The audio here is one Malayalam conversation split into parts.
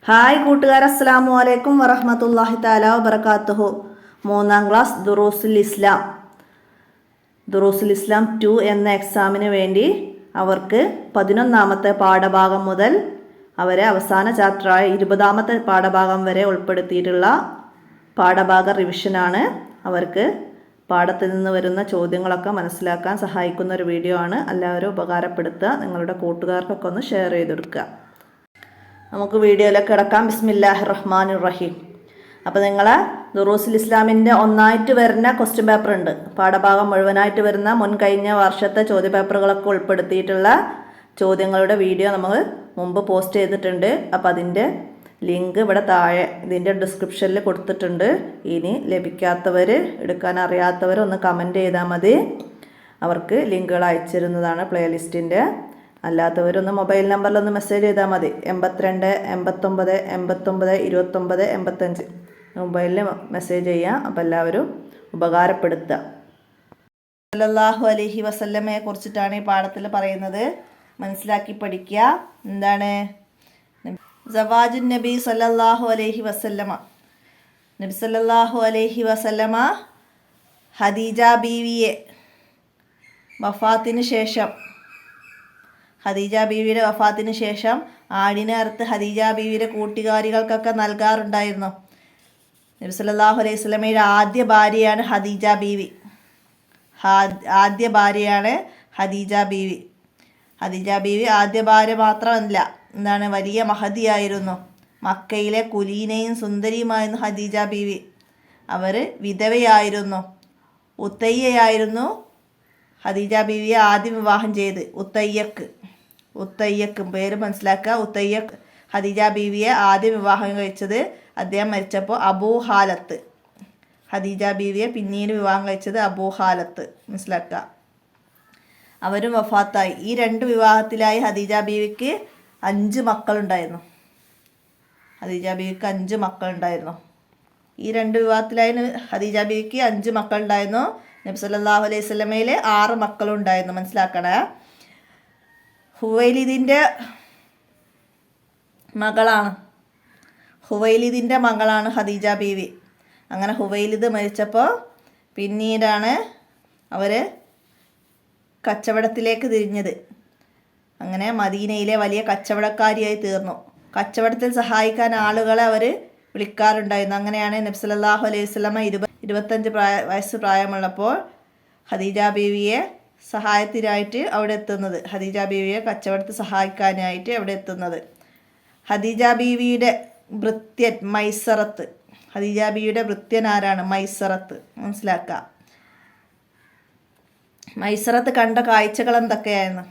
ഹായ് കൂട്ടുകാർ, അസ്സലാമു അലൈക്കും വറഹ്മത്തുള്ളാഹി തആല വബറകാതുഹു. 3ാം ക്ലാസ് ദുറൂസുൽ ഇസ്ലാം 2 എന്ന എക്സാമിന് വേണ്ടി അവർക്ക് 11ാമത്തെ പാഠഭാഗം മുതൽ അവരെ അവസാന ചാപ്റ്ററായ 20ാമത്തെ പാഠഭാഗം വരെ ഉൾപ്പെടുത്തിയിട്ടുള്ള പാഠഭാഗ റിവിഷനാണ്. അവർക്ക് പാഠത്തിൽ നിന്ന് വരുന്ന ചോദ്യങ്ങളൊക്കെ മനസ്സിലാക്കാൻ സഹായിക്കുന്ന ഒരു വീഡിയോ ആണ്. എല്ലാവരും ഉപകാരപ്പെടുത്തുക. നിങ്ങളുടെ കൂട്ടുകാർക്കൊക്കെ ഒന്ന് ഷെയർ ചെയ്തെടുക്കുക. നമുക്ക് വീഡിയോയിലേക്ക് കിടക്കാം. ബിസ്മില്ലാഹിർ റഹ്മാനിർ റഹീം. അപ്പോൾ നിങ്ങൾ ദുറൂസുൽ ഇസ്ലാമിൻ്റെ ഒന്നായിട്ട് വരുന്ന ക്വസ്റ്റ്യൻ പേപ്പർ ഉണ്ട്. പാഠഭാഗം മുഴുവനായിട്ട് വരുന്ന കഴിഞ്ഞ വർഷത്തെ ചോദ്യപേപ്പറുകളൊക്കെ ഉൾപ്പെടുത്തിയിട്ടുള്ള ചോദ്യങ്ങളുടെ വീഡിയോ നമ്മൾ മുമ്പ് പോസ്റ്റ് ചെയ്തിട്ടുണ്ട്. അപ്പോൾ അതിൻ്റെ ലിങ്ക് ഇവിടെ താഴെ ഇതിൻ്റെ ഡിസ്ക്രിപ്ഷനിൽ കൊടുത്തിട്ടുണ്ട്. ഇനി ലഭിക്കാത്തവർ, എടുക്കാൻ അറിയാത്തവർ ഒന്ന് കമൻറ്റ് ചെയ്താൽ മതി. അവർക്ക് ലിങ്കുകൾ അയച്ചിരുന്നതാണ് പ്ലേലിസ്റ്റിൻ്റെ. അല്ലാത്തവരൊന്ന് മൊബൈൽ നമ്പറിലൊന്ന് മെസ്സേജ് ചെയ്താൽ മതി. 82 89 89 29 85 മൊബൈലിൽ മെസ്സേജ് ചെയ്യുക. അപ്പോൾ എല്ലാവരും ഉപകാരപ്പെടുത്തുക. സല്ലല്ലാഹു അലൈഹി വസല്ലമയെ കുറിച്ചിട്ടാണ് ഈ പാഠത്തിൽ പറയുന്നത്. മനസ്സിലാക്കി പഠിക്കുക. എന്താണ് സവാജുൻ നബി സല്ലല്ലാഹു അലൈഹി വസല്ലമ. നബി സല്ലല്ലാഹു അലൈഹി വസല്ലമ ഖദീജ ബീവിയെ ഖദീജ ബീവിയുടെ വഫാത്തിന് ശേഷം ആടിനെ അറുത്ത് ഖദീജ ബീവിയുടെ കൂട്ടുകാരികൾക്കൊക്കെ നൽകാറുണ്ടായിരുന്നു. നബി സല്ലല്ലാഹു അലൈഹി വസല്ലമയുടെ ആദ്യ ഭാര്യയാണ് ഖദീജ ബീവി. ഖദീജ ബീവി ആദ്യ ഭാര്യ മാത്രമല്ല, വലിയ മഹദിയായിരുന്നു. മക്കയിലെ കുലീനയും സുന്ദരിയുമായിരുന്നു ഖദീജ ബീവി. അവർ വിധവയായിരുന്നു. ഉത്തയ്യയായിരുന്നു ഖദീജ ബീവിയെ ആദ്യം വിവാഹം ചെയ്ത്. ഉത്തയ്യക്ക് പേര് മനസ്സിലാക്കുക. ഉത്തയ്യക്ക് ഖദീജ ബീവിയെ ആദ്യം വിവാഹം കഴിച്ചത്. അദ്ദേഹം മരിച്ചപ്പോൾ അബൂ ഹാലത്ത്. ഖദീജ ബീവിയെ പിന്നീട് വിവാഹം കഴിച്ചത് അബൂ ഹാലത്ത്. മനസ്സിലാക്കുക. അവരും വഫാത്തായി. ഈ 2 വിവാഹത്തിലായി ഖദീജ ബീവിക്ക് 5 മക്കളുണ്ടായിരുന്നു. ഈ 2 വിവാഹത്തിലായി ഖദീജ ബീവിക്ക് 5 മക്കളുണ്ടായിരുന്നു. നബി സല്ലല്ലാഹു അലൈഹി വസല്ലമയിൽ 6 മക്കളുണ്ടായിരുന്നു. മനസ്സിലാക്കണേ. ഹുവൈലിദിൻ്റെ മകളാണ് ഖദീജ ബീവി. അങ്ങനെ ഹുവൈലിദ് മരിച്ചപ്പോൾ പിന്നീടാണ് അവർ കച്ചവടത്തിലേക്ക് തിരിഞ്ഞത്. അങ്ങനെ മദീനയിലെ വലിയ കച്ചവടക്കാരിയായി തീർന്നു. കച്ചവടത്തിൽ സഹായിക്കാൻ ആളുകളെ അവർ വിളിക്കാറുണ്ടായിരുന്നു. അങ്ങനെയാണ് നബി സല്ലല്ലാഹു അലൈഹി വസല്ലമ 25 വയസ്സ് പ്രായമുള്ളപ്പോൾ ഖദീജ ബീവിയെ സഹായത്തിനായിട്ട് അവിടെ എത്തുന്നത്. ഖദീജ ബീവിയെ കച്ചവടത്തിൽ സഹായിക്കാനായിട്ട് അവിടെ എത്തുന്നത്. ഖദീജ ബീവിയുടെ ഭൃത്യൻ മൈസറത്ത്. ഖദീജ ബീവിയുടെ ഭൃത്യൻ ആരാണ്? മൈസറത്ത്. മനസ്സിലാക്കുക. മൈസറത്ത് കണ്ട കാഴ്ചകൾ എന്തൊക്കെയായിരുന്നു?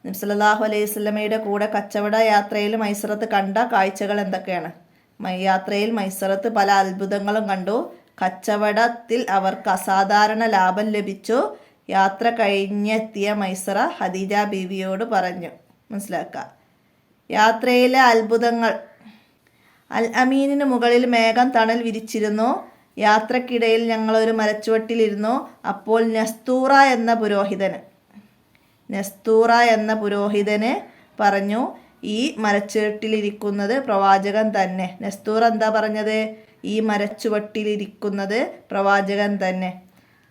നബി സല്ലല്ലാഹു അലൈഹി വസല്ലമയുടെ കൂടെ കച്ചവട യാത്രയിൽ മൈസറത്ത് കണ്ട കാഴ്ചകൾ എന്തൊക്കെയാണ്? യാത്രയിൽ മൈസറത്ത് പല അത്ഭുതങ്ങളും കണ്ടു. കച്ചവടത്തിൽ അവർക്ക് അസാധാരണ ലാഭം ലഭിച്ചു. യാത്ര കഴിഞ്ഞെത്തിയ മൈസറ ഖദീജ ബീവിയോട് പറഞ്ഞു. മനസ്സിലാക്കുക. യാത്രയിലെ അത്ഭുതങ്ങൾ. അൽ അമീനിന് മുകളിൽ മേഘം തണൽ വിരിച്ചിരുന്നു. യാത്രക്കിടയിൽ ഞങ്ങളൊരു മരച്ചുവട്ടിലിരുന്നു. അപ്പോൾ നസ്തൂറ എന്ന പുരോഹിതന് പറഞ്ഞു, ഈ മരച്ചുവട്ടിലിരിക്കുന്നത് പ്രവാചകൻ തന്നെ. നസ്തൂർ എന്താ പറഞ്ഞത്? ഈ മരച്ചുവട്ടിലിരിക്കുന്നത് പ്രവാചകൻ തന്നെ.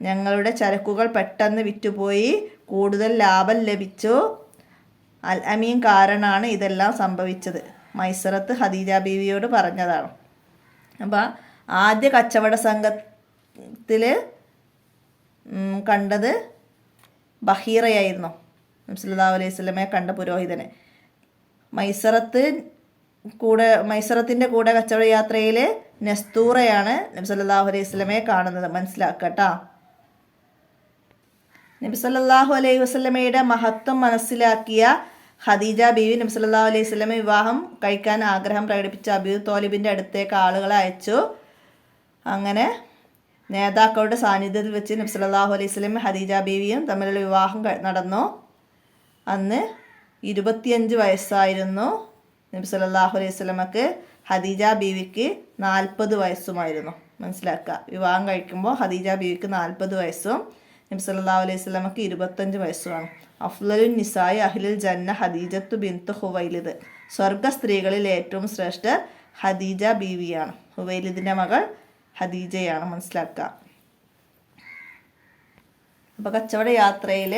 ഞങ്ങളുടെ ചരക്കുകൾ പെട്ടെന്ന് വിറ്റുപോയി. കൂടുതൽ ലാഭം ലഭിച്ചു. അൽ അമീൻ കാരണമാണ് ഇതെല്ലാം സംഭവിച്ചത്. മൈസറത്ത് ഖദീജ ബീവിയോട് പറഞ്ഞതാണ്. അപ്പോൾ ആദ്യ കച്ചവട സംഘത്തിൽ കണ്ടത് ബഹീറയായിരുന്നു. നബി സല്ലല്ലാഹു അലൈഹി വസല്ലമയെ കണ്ട പുരോഹിതനെ. മൈസറത്തിൻ്റെ കൂടെ കച്ചവട യാത്രയിൽ നസ്തൂറയാണ് നബി സല്ലല്ലാഹു അലൈഹി വസല്ലമയെ കാണുന്നത്. മനസ്സിലാക്കട്ടോ. നബി സല്ലല്ലാഹു അലൈഹി വസല്ലമയുടെ മഹത്വം മനസ്സിലാക്കിയ ഖദീജ ബീവി നബി സല്ലല്ലാഹു അലൈഹി വസല്ലമ വിവാഹം കഴിക്കാൻ ആഗ്രഹം പ്രകടിപ്പിച്ച അബൂ ത്വാലിബിൻ്റെ അടുത്തേക്ക് ആളുകളെ അയച്ചു. അങ്ങനെ നേതാക്കളുടെ സാന്നിധ്യത്തിൽ വെച്ച് നബി സല്ലല്ലാഹു അലൈഹി വസല്ലമ ഖദീജ ബീവിയും തമ്മിലുള്ള വിവാഹം നടന്നു. അന്ന് 25 വയസ്സായിരുന്നു നബി സല്ലല്ലാഹു അലൈഹി വസല്ലമക്ക്. ഖദീജ ബീവിക്ക് 40 വയസ്സുമായിരുന്നു. മനസ്സിലാക്കുക. വിവാഹം കഴിക്കുമ്പോൾ ഖദീജ ബീവിക്ക് 40 വയസ്സും നബി സല്ലല്ലാഹു അലൈഹി വസല്ലമക്ക് 25 വയസ്സുമാണ്. അഫ്ളലുൻ നിസായി അഹ്ലിൽ ജന്ന ഖദീജത്തു ബിൻത്ത് ഖുവൈലിദ്. സ്വർഗ സ്ത്രീകളിൽ ഏറ്റവും ശ്രേഷ്ഠ ഖദീജ ബീവിയാണ്. ഹുവൈലിദിൻ്റെ മകൾ ഖദീജയാണ്. മനസ്സിലാക്കുക. അപ്പോൾ കച്ചവട യാത്രയിൽ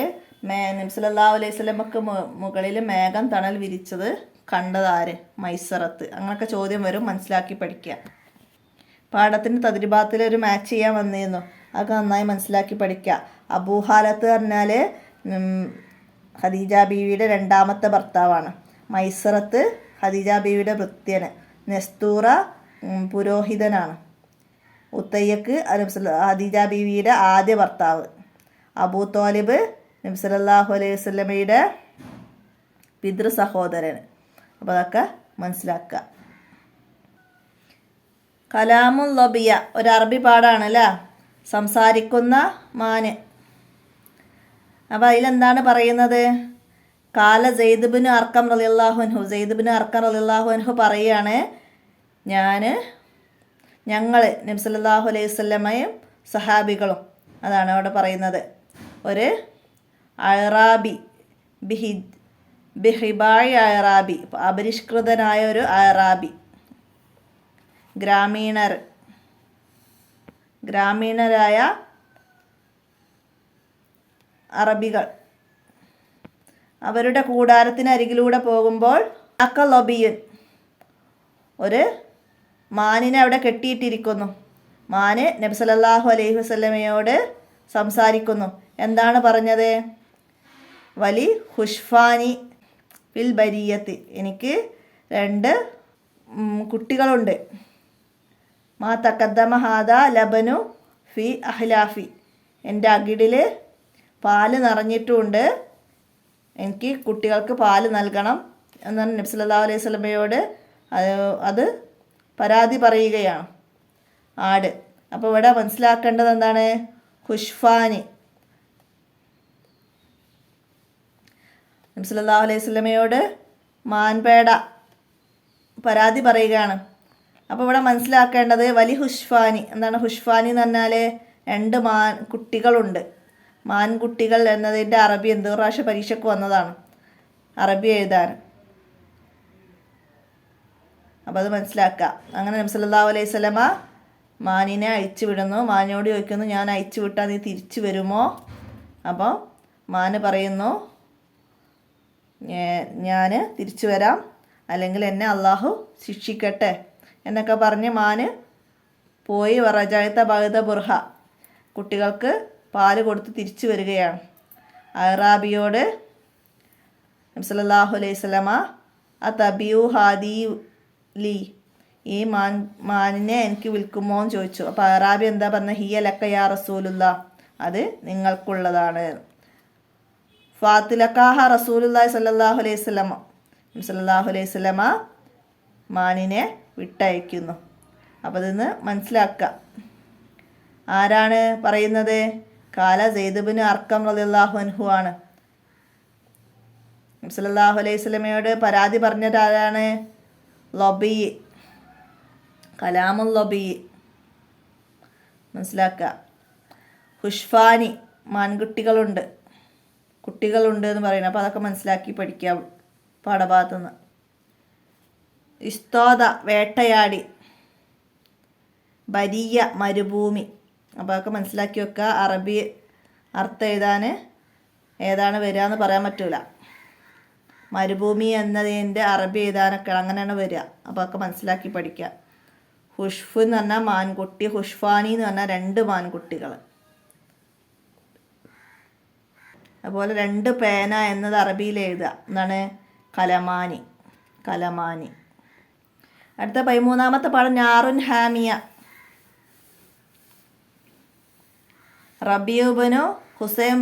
നബി സല്ലല്ലാഹു അലൈഹി വസല്ലമക്ക് മുകളിൽ മേഘം തണൽ വിരിച്ചത് കണ്ടതാര്? മൈസറത്ത്. അങ്ങനെയൊക്കെ ചോദ്യം വരും, മനസ്സിലാക്കി പഠിക്കുക. പാഠത്തിന് തദ്രിബാത്തിൽ ഒരു മാച്ച് ചെയ്യാൻ വന്നിരുന്നു, അതൊക്കെ നന്നായി മനസ്സിലാക്കി പഠിക്കുക. അബൂഹാലത്ത് പറഞ്ഞാൽ ഖദീജ ബീവിയുടെ രണ്ടാമത്തെ ഭർത്താവാണ്. മൈസറത്ത് ഖദീജ ബീവിയുടെ ഭൃത്യന്. നെസ്തൂറ പുരോഹിതനാണ്. ഉത്തയ്യക്ക് ഖദീജ ബീവിയുടെ ആദ്യ ഭർത്താവ്. അബൂ തോലിബ് നബി സല്ലല്ലാഹു അലൈഹി വസല്ലമയുടെ പിതൃ സഹോദരൻ. അപ്പോൾ അതൊക്കെ മനസ്സിലാക്കുക. കലാമുൽ ലബിയ ഒരു അറബി പാടാണ് അല്ലേ? സംസാരിക്കുന്ന മാന്. അപ്പോൾ അതിലെന്താണ് പറയുന്നത്? കാല സെയ്ദ് ബിൻ അർക്കം റളിയല്ലാഹു അൻഹു. സെയ്ദ് ബിൻ അർക്കം റളിയല്ലാഹു അൻഹു പറയുകയാണ്, ഞങ്ങൾ നബി സല്ലല്ലാഹു അലൈഹി വസല്ലമയും സഹാബികളും, അതാണ് അവിടെ പറയുന്നത്, ഒരു അയറാബി ബിഹിബായി അയറാബി, അപരിഷ്കൃതനായ ഒരു അയറാബി, ഗ്രാമീണരായ അറബികൾ അവരുടെ കൂടാരത്തിനരികിലൂടെ പോകുമ്പോൾ അക്കലൊബിയൻ ഒരു മാനിനെ അവിടെ കെട്ടിയിട്ടിരിക്കുന്നു. മാന് നബി സല്ലല്ലാഹു അലൈഹി വസല്ലമയോട് സംസാരിക്കുന്നു. എന്താണ് പറഞ്ഞത്? വലി ഹുഷ്ഫാനി ഫിൽ ബരിയത്ത്, എനിക്ക് 2 കുട്ടികളുണ്ട്. മാ തക്കദ്ദമ ഹാദ ലബനു ഫി അഹ്ലാഫി, എൻ്റെ അകിടിൽ പാല് നിറഞ്ഞിട്ടുമുണ്ട്, എനിക്ക് കുട്ടികൾക്ക് പാല് നൽകണം എന്നാണ് നബി സല്ലല്ലാഹു അലൈഹി വസല്ലമയോട് അത് പരാതി പറയുകയാണ് ആട്. അപ്പോൾ ഇവിടെ മനസ്സിലാക്കേണ്ടത് എന്താണ്? ഹുഷ്ഫാനി. നബി സല്ലല്ലാഹു അലൈഹി വസല്ലമയോട് മാൻപേട പരാതി പറയുകയാണ്. അപ്പോൾ ഇവിടെ മനസ്സിലാക്കേണ്ടത് വലി ഹുഷ്ഫാനി. എന്താണ് ഹുഷ്ഫാനി എന്ന് പറഞ്ഞാൽ? 2 കുട്ടികളുണ്ട്. മാൻകുട്ടികൾ എന്നതിൻ്റെ അറബി എന്ത്? പ്രാവശ്യം പരീക്ഷയ്ക്ക് വന്നതാണ്, അറബി എഴുതാൻ. അപ്പോൾ അത് മനസ്സിലാക്കുക. അങ്ങനെ നബി സല്ലല്ലാഹു അലൈഹി വസല്ലമ മാനിനെ അയച്ചു വിടുന്നു. മാനിനോട് ചോദിക്കുന്നു, ഞാൻ അയച്ചു വിട്ടാൽ നീ തിരിച്ചു വരുമോ? അപ്പോൾ മാന് പറയുന്നു, ഞാൻ തിരിച്ചു വരാം, അല്ലെങ്കിൽ എന്നെ അള്ളാഹു ശിക്ഷിക്കട്ടെ എന്നൊക്കെ പറഞ്ഞ് മാന് പോയി. വറജായത്ത ബഅദ ബുർഹ, കുട്ടികൾക്ക് പാല് കൊടുത്ത് തിരിച്ചു വരികയാണ്. അറാബിയോട് നബി സല്ലല്ലാഹു അലൈഹി വസല്ലമ അതബിയു ഹാദി ലി, ഈ മാനിനെ എനിക്ക് വിൽക്കുമോ എന്ന് ചോദിച്ചു. അപ്പോൾ അറാബി എന്താ പറഞ്ഞ? ഹിയ ലക്ക യാ റസൂലുല്ലാ, അത് നിങ്ങൾക്കുള്ളതാണ്. ഫാത്തിലക്കാഹ റസൂലുള്ളാഹി സ്വല്ലല്ലാഹു അലൈഹി വസല്ലമ, നബി സല്ലല്ലാഹു അലൈഹി വസല്ലമ മാനിനെ വിട്ടയക്കുന്നു. അപ്പോൾ ഇതിന്ന് മനസ്സിലാക്കുക. ആരാണ് പറയുന്നത്? കാല സെയ്ദ് ബിൻ അർക്കം റളിയല്ലാഹു അൻഹു ആണ്. നബി സല്ലല്ലാഹു അലൈഹി വസല്ലമയോട് പരാതി പറഞ്ഞത് ആരാണ്? ലബി, കലാമുൽ ലബി. മനസ്സിലാക്കുക. ഹുഷ്ഫാനി, കുട്ടികളുണ്ട് എന്ന് പറയുന്നത്. അപ്പോൾ അതൊക്കെ മനസ്സിലാക്കി പഠിക്കാം പാഠഭാഗത്തുനിന്ന്. ഇസ്തോദ വേട്ടയാടി, ബരിയ മരുഭൂമി. അപ്പോൾ അതൊക്കെ മനസ്സിലാക്കി വെക്കുക. അറബി അർത്ഥം എഴുതാൻ ഏതാണ് വരിക എന്ന് പറയാൻ പറ്റൂല. മരുഭൂമി എന്നതിൻ്റെ അറബി എഴുതാനൊക്കെ അങ്ങനെയാണ് വരിക. അപ്പോൾ അതൊക്കെ മനസ്സിലാക്കി പഠിക്കുക. ഹുഷ്ഫ് എന്ന് പറഞ്ഞാൽ മാൻകുട്ടി, ഹുഷ്ഫാനി എന്ന് പറഞ്ഞാൽ 2 മാൻകുട്ടികൾ. അതുപോലെ 2 പേന എന്നത് അറബിയിൽ എഴുതുക. എന്താണ്? കലമാനി. അടുത്ത 13ാമത്തെ പാഠം നാറുൻ ഹാമിയ. റബീഉബ്നു ഹുസൈം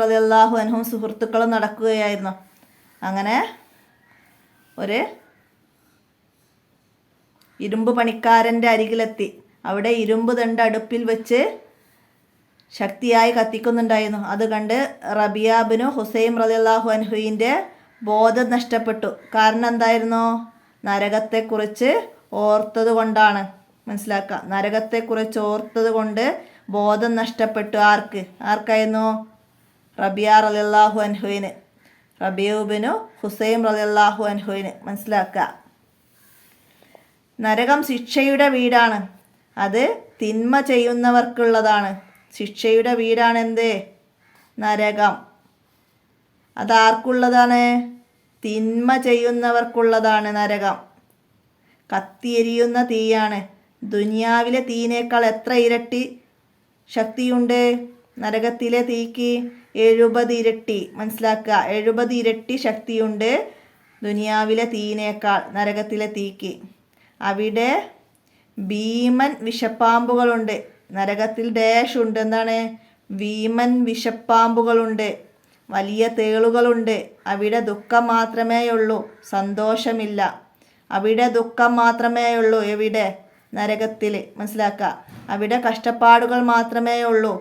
റളിയല്ലാഹു അൻഹും സുഹൃത്തുക്കളും നടക്കുകയായിരുന്നു. അങ്ങനെ ഒരു ഇരുമ്പ് പണിക്കാരൻ്റെ അരികിലെത്തി. അവിടെ ഇരുമ്പ് ദണ്ട് അടുപ്പിൽ വെച്ച് ശക്തിയായി കത്തിക്കുന്നുണ്ടായിരുന്നു. അത് കണ്ട് റബിയ ബിനു ഹുസൈം റളിയല്ലാഹു അൻഹുവിൻ്റെ ബോധം നഷ്ടപ്പെട്ടു. കാരണം എന്തായിരുന്നു? നരകത്തെക്കുറിച്ച് ഓർത്തത് കൊണ്ടാണ്. മനസ്സിലാക്കുക. നരകത്തെക്കുറിച്ച് ഓർത്തത് കൊണ്ട് ബോധം നഷ്ടപ്പെട്ടു. ആർക്കായിരുന്നു? റബിയ റളിയല്ലാഹു അൻഹുവിന്, റബീഉബ്നു ഹുസൈം റളിയല്ലാഹു അൻഹുവിന്. മനസ്സിലാക്കുക. നരകം ശിക്ഷയുടെ വീടാണ്. അത് തിന്മ ചെയ്യുന്നവർക്കുള്ളതാണ്. ശിക്ഷയുടെ വീടാണ് എന്ത്? നരകം. അതാർക്കുള്ളതാണ്? തിന്മ ചെയ്യുന്നവർക്കുള്ളതാണ് നരകം. കത്തിയെരിയുന്ന തീയാണ്. ദുനിയാവിലെ തീയിനേക്കാൾ എത്ര ഇരട്ടി ശക്തിയുണ്ട് നരകത്തിലെ തീക്ക്? 70 ഇരട്ടി. മനസ്സിലാക്കുക. 70 ഇരട്ടി ശക്തിയുണ്ട് ദുനിയാവിലെ തീയിനേക്കാൾ നരകത്തിലെ തീക്ക്. അവിടെ ഭീമൻ വിഷപ്പാമ്പുകളുണ്ട്. നരകത്തിൽ ഡാഷ് ഉണ്ട്. എന്താണ്? ഭീമൻ വിഷപ്പാമ്പുകളുണ്ട്. വലിയ തേളുകളുണ്ട്. അവിടെ ദുഃഖം മാത്രമേയുള്ളൂ, സന്തോഷമില്ല. അവിടെ ദുഃഖം മാത്രമേയുള്ളൂ. എവിടെ? നരകത്തിൽ. മനസ്സിലാക്കുക. അവിടെ കഷ്ടപ്പാടുകൾ മാത്രമേയുള്ളൂ,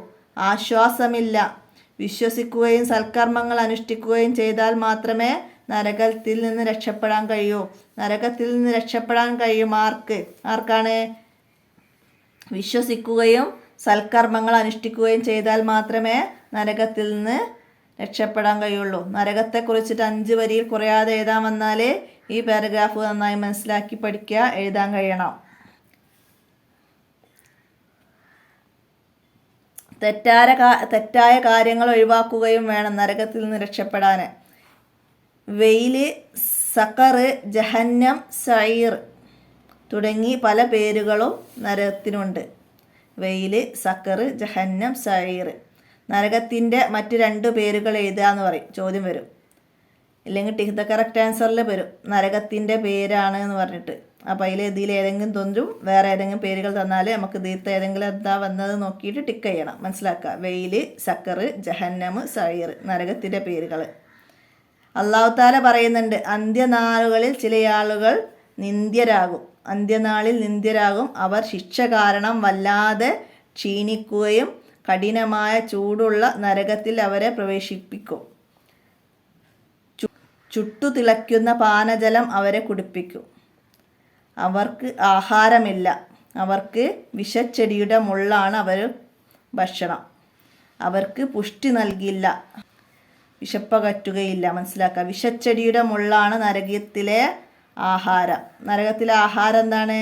ആശ്വാസമില്ല. വിശ്വസിക്കുകയും സൽക്കർമ്മങ്ങൾ അനുഷ്ഠിക്കുകയും ചെയ്താൽ മാത്രമേ നരകത്തിൽ നിന്ന് രക്ഷപ്പെടാൻ കഴിയൂ. നരകത്തിൽ നിന്ന് രക്ഷപ്പെടാൻ കഴിയും ആർക്കാണ്? വിശ്വസിക്കുകയും സൽക്കർമ്മങ്ങൾ അനുഷ്ഠിക്കുകയും ചെയ്താൽ മാത്രമേ നരകത്തിൽ നിന്ന് രക്ഷപ്പെടാൻ കഴിയുള്ളൂ. നരകത്തെക്കുറിച്ചിട്ട് 5 വരിയിൽ കുറയാതെ എഴുതാൻ വന്നാൽ ഈ പാരഗ്രാഫ് നന്നായി മനസ്സിലാക്കി പഠിക്കുക, എഴുതാൻ കഴിയണം. തെറ്റായ കാര്യങ്ങൾ ഒഴിവാക്കുകയും വേണം നരകത്തിൽ നിന്ന് രക്ഷപ്പെടാൻ. വെയില്, സഖർ, ജഹന്നം, സഈർ തുടങ്ങി പല പേരുകളും നരകത്തിനുണ്ട്. വെയില്, സഖർ, ജഹന്നം, സഈർ. നരകത്തിൻ്റെ മറ്റ് 2 പേരുകൾ എഴുതുക എന്ന് പറയും. ചോദ്യം വരും. ഇല്ലെങ്കിൽ ടിക്ക് ദ കറക്റ്റ് ആൻസറിൽ വരും നരകത്തിൻ്റെ പേരാണ് എന്ന് പറഞ്ഞിട്ട്. അപ്പോൾ ഇതിൽ ഏതെങ്കിലും തോന്നും വേറെ ഏതെങ്കിലും പേരുകൾ തന്നാൽ നമുക്ക് ഇതിലത്തെ ഏതെങ്കിലും എന്താ വന്നത് നോക്കിയിട്ട് ടിക്ക് ചെയ്യണം. മനസ്സിലാക്കുക. വെയില്, സഖർ, ജഹന്നം, സഈർ നരകത്തിൻ്റെ പേരുകൾ. അല്ലാഹു തആല പറയുന്നുണ്ട്, അന്ത്യനാളുകളിൽ ചില ആളുകൾ നിന്ദ്യരാകും. അന്ത്യനാളിൽ നിന്ദ്യരാകും. അവർ ശിക്ഷ കാരണം വല്ലാതെ ക്ഷീണിക്കുകയും കഠിനമായ ചൂടുള്ള നരകത്തിൽ അവരെ പ്രവേശിപ്പിക്കും. ചുട്ടുതിളയ്ക്കുന്ന പാനജലം അവരെ കുടിപ്പിക്കും. അവർക്ക് ആഹാരമില്ല. അവർക്ക് വിഷച്ചെടിയുടെ മുള്ളാണ് അവർ ഭക്ഷണം. അവർക്ക് പുഷ്ടി നൽകില്ല, വിശപ്പകറ്റുകയില്ല. മനസ്സിലാക്കുക. വിഷച്ചെടിയുടെ മുള്ളാണ് നരകത്തിലെ ആഹാരം. നരകത്തിലെ ആഹാരം എന്താണ്?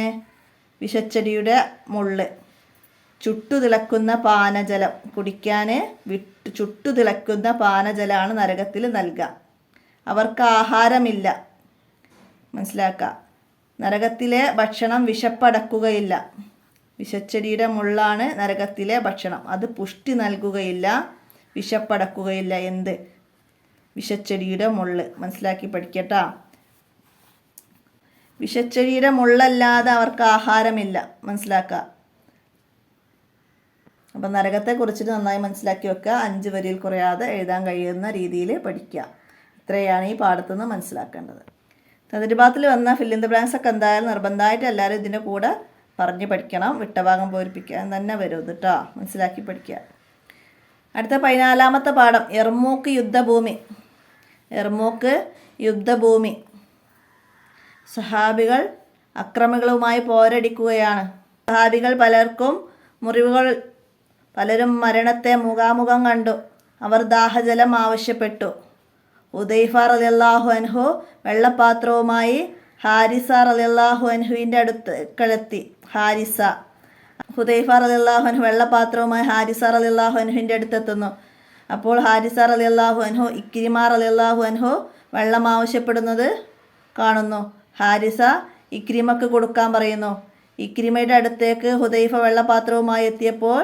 വിഷച്ചെടിയുടെ മുള്ള്. ചുട്ടുതിളക്കുന്ന പാനജലം കുടിക്കാൻ ചുട്ടുതിളക്കുന്ന പാനജലമാണ് നരകത്തിൽ നൽകുക. അവർക്ക് ആഹാരമില്ല. മനസ്സിലാക്കുക. നരകത്തിലെ ഭക്ഷണം വിശപ്പടക്കുകയില്ല. വിഷച്ചെടിയുടെ മുള്ളാണ് നരകത്തിലെ ഭക്ഷണം. അത് പുഷ്ടി നൽകുകയില്ല, വിശപ്പടക്കുകയില്ല. എന്ത്? വിഷച്ചെടിയുടെ മുള്ള്. മനസ്സിലാക്കി പഠിക്കട്ടാ. വിഷച്ചെടിയുടെ മുള്ളല്ലാതെ അവർക്ക് ആഹാരമില്ല. മനസ്സിലാക്കുക. അപ്പം നരകത്തെക്കുറിച്ചിട്ട് നന്നായി മനസ്സിലാക്കി വെക്കുക. 5 വരിയിൽ കുറയാതെ എഴുതാൻ കഴിയുന്ന രീതിയിൽ പഠിക്കുക. ഇത്രയാണ് ഈ പാഠത്തുനിന്ന് മനസ്സിലാക്കേണ്ടത്. തദ്രിബാത്തിൽ വന്ന ഫിൽ ഇൻ ദ ബ്ലാങ്ക്സ് ഒക്കെ എന്തായാലും നിർബന്ധമായിട്ട് എല്ലാവരും ഇതിൻ്റെ കൂടെ പറഞ്ഞ് പഠിക്കണം. വിട്ടഭാഗം പൂരിപ്പിക്കാൻ തന്നെ വരും ഇത് കേട്ടോ. മനസ്സിലാക്കി പഠിക്കുക. അടുത്ത 14ാമത്തെ പാഠം യർമൂക്ക് യുദ്ധഭൂമി. യർമൂക്ക് യുദ്ധഭൂമി. സഹാബികൾ അക്രമികളുമായി പോരടിക്കുകയാണ്. സഹാബികൾ പലരും മരണത്തെ മുഖാമുഖം കണ്ടു. അവർ ദാഹജലം ആവശ്യപ്പെട്ടു. ഹുദൈഫ റളിയല്ലാഹു അൻഹു വെള്ളപ്പാത്രവുമായി ഹാരിസ റളിയല്ലാഹു അൻഹുവിൻ്റെ അടുക്കലെത്തി. ഹുദൈഫ റളിയല്ലാഹു അൻഹു വെള്ളപ്പാത്രവുമായി ഹാരിസ റളിയല്ലാഹു അൻഹുവിൻ്റെ അടുത്തെത്തുന്നു. അപ്പോൾ ഹാരിസ റളിയല്ലാഹു അൻഹു ഇക്രിമ റളിയല്ലാഹു അൻഹു വെള്ളം ആവശ്യപ്പെടുന്നത് കാണുന്നു. ഹാരിസ ഇക്രിമക്ക് കൊടുക്കാൻ പറയുന്നു. ഇക്രിമയുടെ അടുത്തേക്ക് ഹുദൈഫ വെള്ളപാത്രവുമായി എത്തിയപ്പോൾ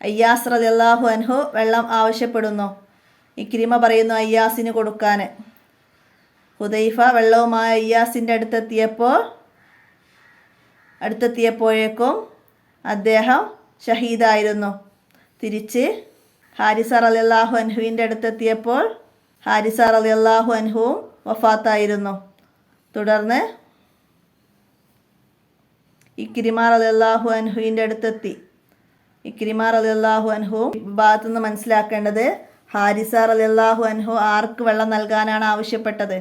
അയ്യാസ് റളിയല്ലാഹു അൻഹു വെള്ളം ആവശ്യപ്പെടുന്നു. ഇക്രിമ പറയുന്നു അയ്യാസിന് കൊടുക്കാൻ. ഹുദൈഫ വെള്ളവുമായി അയ്യാസിൻ്റെ അടുത്തെത്തിയപ്പോഴേക്കും അദ്ദേഹം ഷഹീദായിരുന്നു. തിരിച്ച് ഹാരിസ റളിയല്ലാഹു അൻഹുവിൻ്റെ അടുത്തെത്തിയപ്പോൾ ഹാരിസ റളിയല്ലാഹു അൻഹുവും വഫാത്തായിരുന്നു. തുടർന്ന് ഇക്രിമ റളിയല്ലാഹു അൻഹുവിൻ്റെ അടുത്തെത്തി. ഇക്രിമ റളിയല്ലാഹു അൻഹുവും ഭാഗത്തു നിന്ന് മനസ്സിലാക്കേണ്ടത് ഹാരിസ റളിയല്ലാഹു അൻഹു ആർക്ക് വെള്ളം നൽകാനാണ് ആവശ്യപ്പെട്ടത്?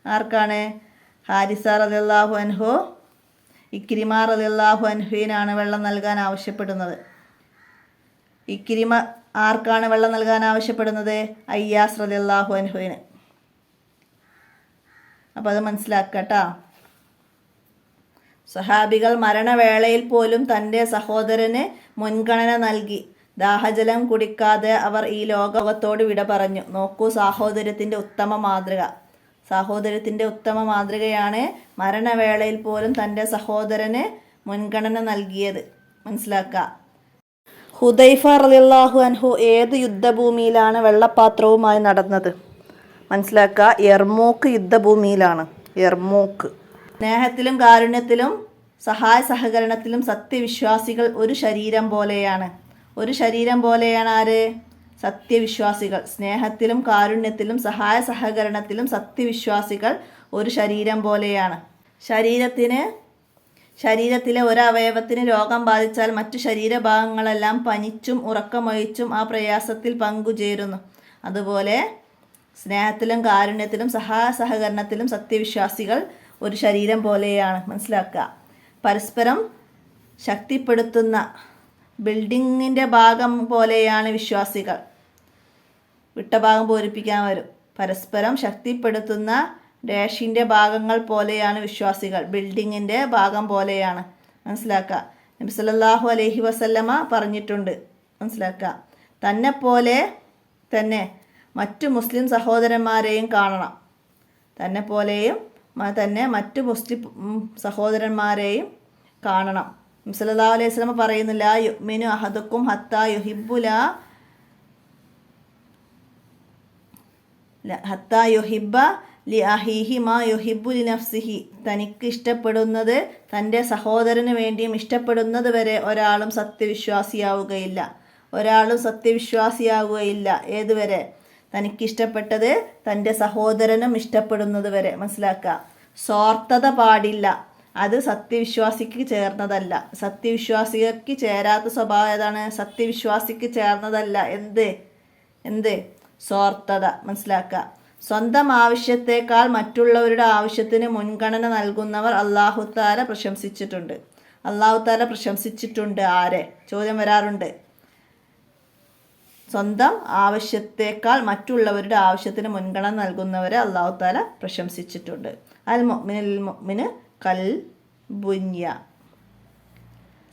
ആർക്കാണ്? ഹാരിസ റളിയല്ലാഹു അൻഹു ഇക്രിമ റളിയല്ലാഹു അൻഹുവിനാണ് വെള്ളം നൽകാൻ ആവശ്യപ്പെടുന്നത്. ഇക്രിമ ആർക്കാണ് വെള്ളം നൽകാൻ ആവശ്യപ്പെടുന്നത്? അയ്യാസ് റളിയല്ലാഹു അൻഹുവിന്. അപ്പോൾ അത് മനസ്സിലാക്കട്ടോ. സഹാബികൾ മരണവേളയിൽ പോലും തൻ്റെ സഹോദരന് മുൻഗണന നൽകി. ദാഹജലം കുടിക്കാതെ അവർ ഈ ലോകത്തോട് വിട പറഞ്ഞു. നോക്കൂ, സാഹോദര്യത്തിൻ്റെ ഉത്തമ മാതൃക. സാഹോദര്യത്തിൻ്റെ ഉത്തമ മാതൃകയാണ് മരണവേളയിൽ പോലും തൻ്റെ സഹോദരന് മുൻഗണന നൽകിയത്. മനസ്സിലാക്കുക. ഹുദൈഫ റളിയല്ലാഹു അൻഹു ഏത് യുദ്ധഭൂമിയിലാണ് വെള്ളപ്പാത്രവുമായി നടന്നത്? മനസ്സിലാക്കുക, യർമൂക്ക് യുദ്ധഭൂമിയിലാണ്. യർമൂക്ക്. സ്നേഹത്തിലും കാരുണ്യത്തിലും സഹായ സഹകരണത്തിലും സത്യവിശ്വാസികൾ ഒരു ശരീരം പോലെയാണ്. ഒരു ശരീരം പോലെയാണ് ആര്? സത്യവിശ്വാസികൾ. സ്നേഹത്തിലും കാരുണ്യത്തിലും സഹായ സഹകരണത്തിലും സത്യവിശ്വാസികൾ ഒരു ശരീരം പോലെയാണ്. ശരീരത്തിലെ ഒരവയവത്തിന് രോഗം ബാധിച്ചാൽ മറ്റു ശരീരഭാഗങ്ങളെല്ലാം പനിച്ചും ഉറക്കമൊഴിച്ചും ആ പ്രയാസത്തിൽ പങ്കുചേരുന്നു. അതുപോലെ സ്നേഹത്തിലും കാരുണ്യത്തിലും സഹായ സഹകരണത്തിലും സത്യവിശ്വാസികൾ ഒരു ശരീരം പോലെയാണ്. മനസ്സിലാക്കുക. പരസ്പരം ശക്തിപ്പെടുത്തുന്ന ബിൽഡിങ്ങിൻ്റെ ഭാഗം പോലെയാണ് വിശ്വാസികൾ. വിട്ട ഭാഗം പൂരിപ്പിക്കാൻ വരും. പരസ്പരം ശക്തിപ്പെടുത്തുന്ന ഡാഷിൻ്റെ ഭാഗങ്ങൾ പോലെയാണ് വിശ്വാസികൾ. ബിൽഡിങ്ങിൻ്റെ ഭാഗം പോലെയാണ്. മനസ്സിലാക്കുക. നബി സല്ലല്ലാഹു അലൈഹി വസല്ലമ പറഞ്ഞിട്ടുണ്ട്. മനസ്സിലാക്കുക. തന്നെപ്പോലെ തന്നെ മറ്റു മുസ്ലിം സഹോദരന്മാരെയും കാണണം. തന്നെപ്പോലെയും തന്നെ മറ്റു മുസ്ലിം സഹോദരന്മാരെയും കാണണം. നബി സല്ലല്ലാഹു അലൈഹി വസല്ലമ പറയുന്നു, ലാ യുഅ്മിനു അഹദുക്കും ഹത്താ യുഹിബ്ബ ലി അഹീഹി മാ യുഹിബ്ബു ലി നഫ്സിഹി. തനിക്ക് ഇഷ്ടപ്പെടുന്നത് തൻ്റെ സഹോദരന് വേണ്ടിയും ഇഷ്ടപ്പെടുന്നത് വരെ ഒരാളും സത്യവിശ്വാസിയാവുകയില്ല. ഏതുവരെ? തനിക്കിഷ്ടപ്പെട്ടത് തൻ്റെ സഹോദരനും ഇഷ്ടപ്പെടുന്നത് വരെ. മനസ്സിലാക്കുക. സ്വാർത്ഥത പാടില്ല. അത് സത്യവിശ്വാസിക്ക് ചേർന്നതല്ല. സത്യവിശ്വാസിക്ക് ചേരാത്ത സ്വഭാവം ഏതാണ്? സത്യവിശ്വാസിക്ക് ചേർന്നതല്ല. എന്ത്? സ്വാർത്ഥത. മനസ്സിലാക്കുക. സ്വന്തം ആവശ്യത്തേക്കാൾ മറ്റുള്ളവരുടെ ആവശ്യത്തിന് മുൻഗണന നൽകുന്നവർ അല്ലാഹു തആല പ്രശംസിച്ചിട്ടുണ്ട്. ആരെ? ചോദ്യം വരാറുണ്ട്. സ്വന്തം ആവശ്യത്തേക്കാൾ മറ്റുള്ളവരുടെ ആവശ്യത്തിന് മുൻഗണന നൽകുന്നവരെ അല്ലാഹു തആല പ്രശംസിച്ചിട്ടുണ്ട്. അൽ മുഅ്മിനു കൽ ബുന്യാൻ.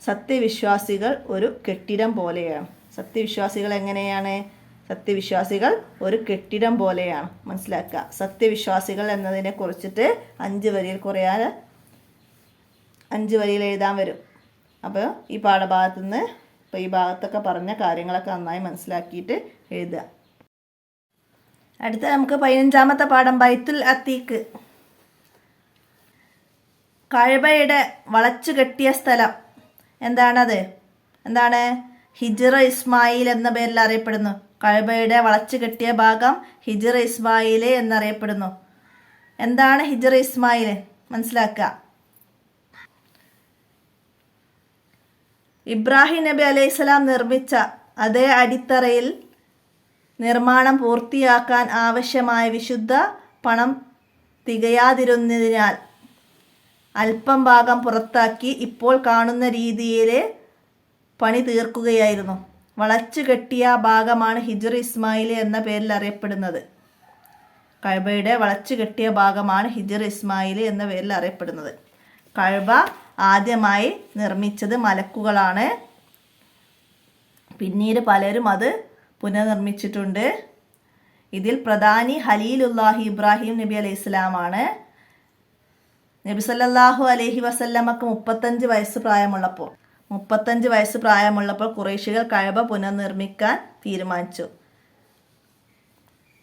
സത്യവിശ്വാസികൾ ഒരു കെട്ടിടം പോലെയാണ്. സത്യവിശ്വാസികൾ എങ്ങനെയാണ്? സത്യവിശ്വാസികൾ ഒരു കെട്ടിടം പോലെയാണ്. മനസ്സിലാക്കുക. സത്യവിശ്വാസികൾ എന്നതിനെ കുറിച്ചിട്ട് 5 വരിയിൽ എഴുതാൻ വരും. അപ്പോൾ ഈ പാഠഭാഗത്തു നിന്ന് ഈ ഭാഗത്തൊക്കെ പറഞ്ഞ കാര്യങ്ങളൊക്കെ നന്നായി മനസ്സിലാക്കിയിട്ട് എഴുതുക. അടുത്ത നമുക്ക് 15ാമത്തെ പാഠം ബൈത്തുൽ അത്തീഖ്. കഅബയുടെ വളച്ചു കെട്ടിയ സ്ഥലം എന്താണത്? എന്താണ്? ഹിജ്റ ഇസ്മായിൽ എന്ന പേരിൽ അറിയപ്പെടുന്നു. കഅബയുടെ വളച്ചു കെട്ടിയ ഭാഗം ഹിജ്റ ഇസ്മായിൽ എന്നറിയപ്പെടുന്നു. എന്താണ് ഹിജ്റ ഇസ്മായിൽ? മനസ്സിലാക്കുക. ഇബ്രാഹിം നബി അലൈഹിസ്സലാം നിർമ്മിച്ച അതേ അടിത്തറയിൽ നിർമ്മാണം പൂർത്തിയാക്കാൻ ആവശ്യമായ വിശുദ്ധ പണം തികയാതിരുന്നതിനാൽ അല്പം ഭാഗം പുറത്താക്കി ഇപ്പോൾ കാണുന്ന രീതിയിൽ പണി തീർക്കുകയായിരുന്നു. വളച്ചു കെട്ടിയ ഭാഗമാണ് ഹിജ്റ ഇസ്മായിൽ എന്ന പേരിൽ അറിയപ്പെടുന്നത്. കഅബയുടെ വളച്ചു കെട്ടിയ ഭാഗമാണ് ഹിജ്റ ഇസ്മായിൽ എന്ന പേരിൽ അറിയപ്പെടുന്നത്. കഅബ ആദ്യമായി നിർമ്മിച്ചത് മലക്കുകളാണ്. പിന്നീട് പലരും അത് പുനർനിർമ്മിച്ചിട്ടുണ്ട്. ഇതിൽ പ്രധാനി ഖലീലുല്ലാഹി ഇബ്രാഹിം നബി അലൈഹിസ്സലാമാണ്. നബി സല്ലല്ലാഹു അലൈഹി വസല്ലമക്ക് 35 വയസ്സ് പ്രായമുള്ളപ്പോൾ ഖുറൈശികൾ കഅബ പുനർനിർമ്മിക്കാൻ തീരുമാനിച്ചു.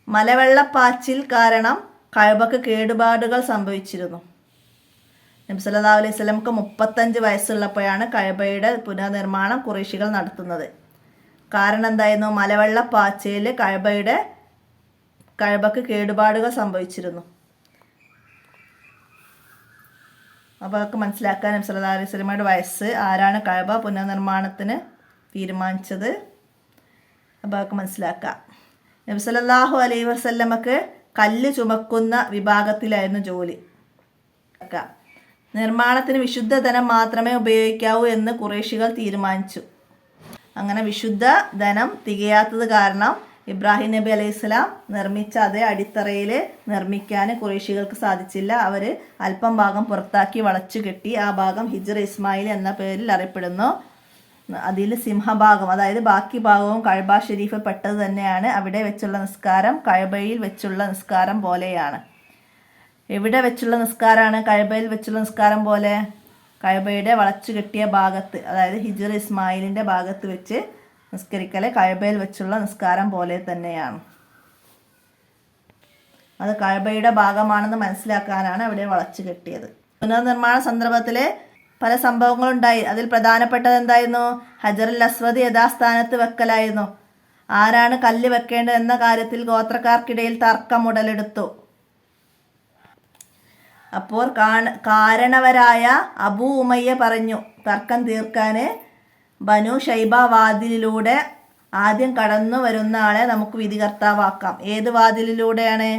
മലവെള്ളപ്പാച്ചിൽ കാരണം കഅബക്ക് കേടുപാടുകൾ സംഭവിച്ചിരുന്നു. നബി സല്ലല്ലാഹു അലൈഹി വസല്ലമക്ക് 35 വയസ്സുള്ളപ്പോഴാണ് കഅബയുടെ പുനർനിർമ്മാണം ഖുറൈശികൾ നടത്തുന്നത്. കാരണം എന്തായിരുന്നു? മലവെള്ളപ്പാച്ചിൽ കഅബക്ക് കേടുപാടുകൾ സംഭവിച്ചിരുന്നു. അപ്പോൾ അതൊക്കെ മനസ്സിലാക്കാൻ നബി സല്ലല്ലാഹു അലൈഹി വസല്ലമയുടെ വയസ്സ്, ആരാണ് കഅബ പുനർനിർമ്മാണത്തിന് തീരുമാനിച്ചത്, അപ്പോൾ അതൊക്കെ മനസ്സിലാക്കാം. നബി സല്ലല്ലാഹു അലൈഹി വസല്ലമക്ക് കല്ല് ചുമക്കുന്ന വിഭാഗത്തിലായിരുന്നു ജോലി. നിർമ്മാണത്തിന് വിശുദ്ധ ധനം മാത്രമേ ഉപയോഗിക്കാവൂ എന്ന് ഖുറൈശികൾ തീരുമാനിച്ചു. അങ്ങനെ വിശുദ്ധ ധനം തികയാത്തത് കാരണം ഇബ്രാഹിം നബി അലൈഹിസ്സലാം നിർമ്മിച്ച അതേ അടിത്തറയിൽ നിർമ്മിക്കാൻ ഖുറൈശികൾക്ക് സാധിച്ചില്ല. അവർ അല്പം ഭാഗം പുറത്താക്കി വളച്ചു കെട്ടി. ആ ഭാഗം ഹിജ്ർ ഇസ്മായിൽ എന്ന പേരിൽ അറിയപ്പെടുന്നു. അതിൽ സിംഹഭാഗം, അതായത് ബാക്കി ഭാഗവും കഅബ ഷരീഫ് പെട്ടത് തന്നെയാണ്. അവിടെ വെച്ചുള്ള നിസ്കാരം കഅബയിൽ വെച്ചുള്ള നിസ്കാരം പോലെയാണ്. എവിടെ വെച്ചുള്ള നിസ്കാരമാണ് കഅബയിൽ വെച്ചുള്ള നിസ്കാരം പോലെ? കഅബയുടെ വളച്ചു കെട്ടിയ ഭാഗത്ത്, അതായത് ഹിജ്ർ ഇസ്മായിലിൻ്റെ ഭാഗത്ത് വെച്ച് നിസ്കരിക്കൽ കഅബയിൽ വെച്ചുള്ള നിസ്കാരം പോലെ തന്നെയാണ്. അത് കഅബയുടെ ഭാഗമാണെന്ന് മനസ്സിലാക്കാനാണ് അവിടെ വളച്ചു കെട്ടിയത്. പുനർനിർമ്മാണ സന്ദർഭത്തിൽ പല സംഭവങ്ങളുണ്ടായി. അതിൽ പ്രധാനപ്പെട്ടത് എന്തായിരുന്നു? ഹജറുൽ അസ്വദ് യഥാസ്ഥാനത്ത് വെക്കലായിരുന്നു. ആരാണ് കല്ല് വെക്കേണ്ടത് എന്ന കാര്യത്തിൽ ഗോത്രക്കാർക്കിടയിൽ തർക്കം ഉടലെടുത്തു. അപ്പോൾ കാരണവരായ അബൂ ഉമയ്യ പറഞ്ഞു, തർക്കം തീർക്കാൻ ബനു ഷൈബ വാതിലിലൂടെ ആദ്യം കടന്നു വരുന്ന ആളെ നമുക്ക് വിധികർത്താവാക്കാം. ഏത് വാതിലിലൂടെയാണ്?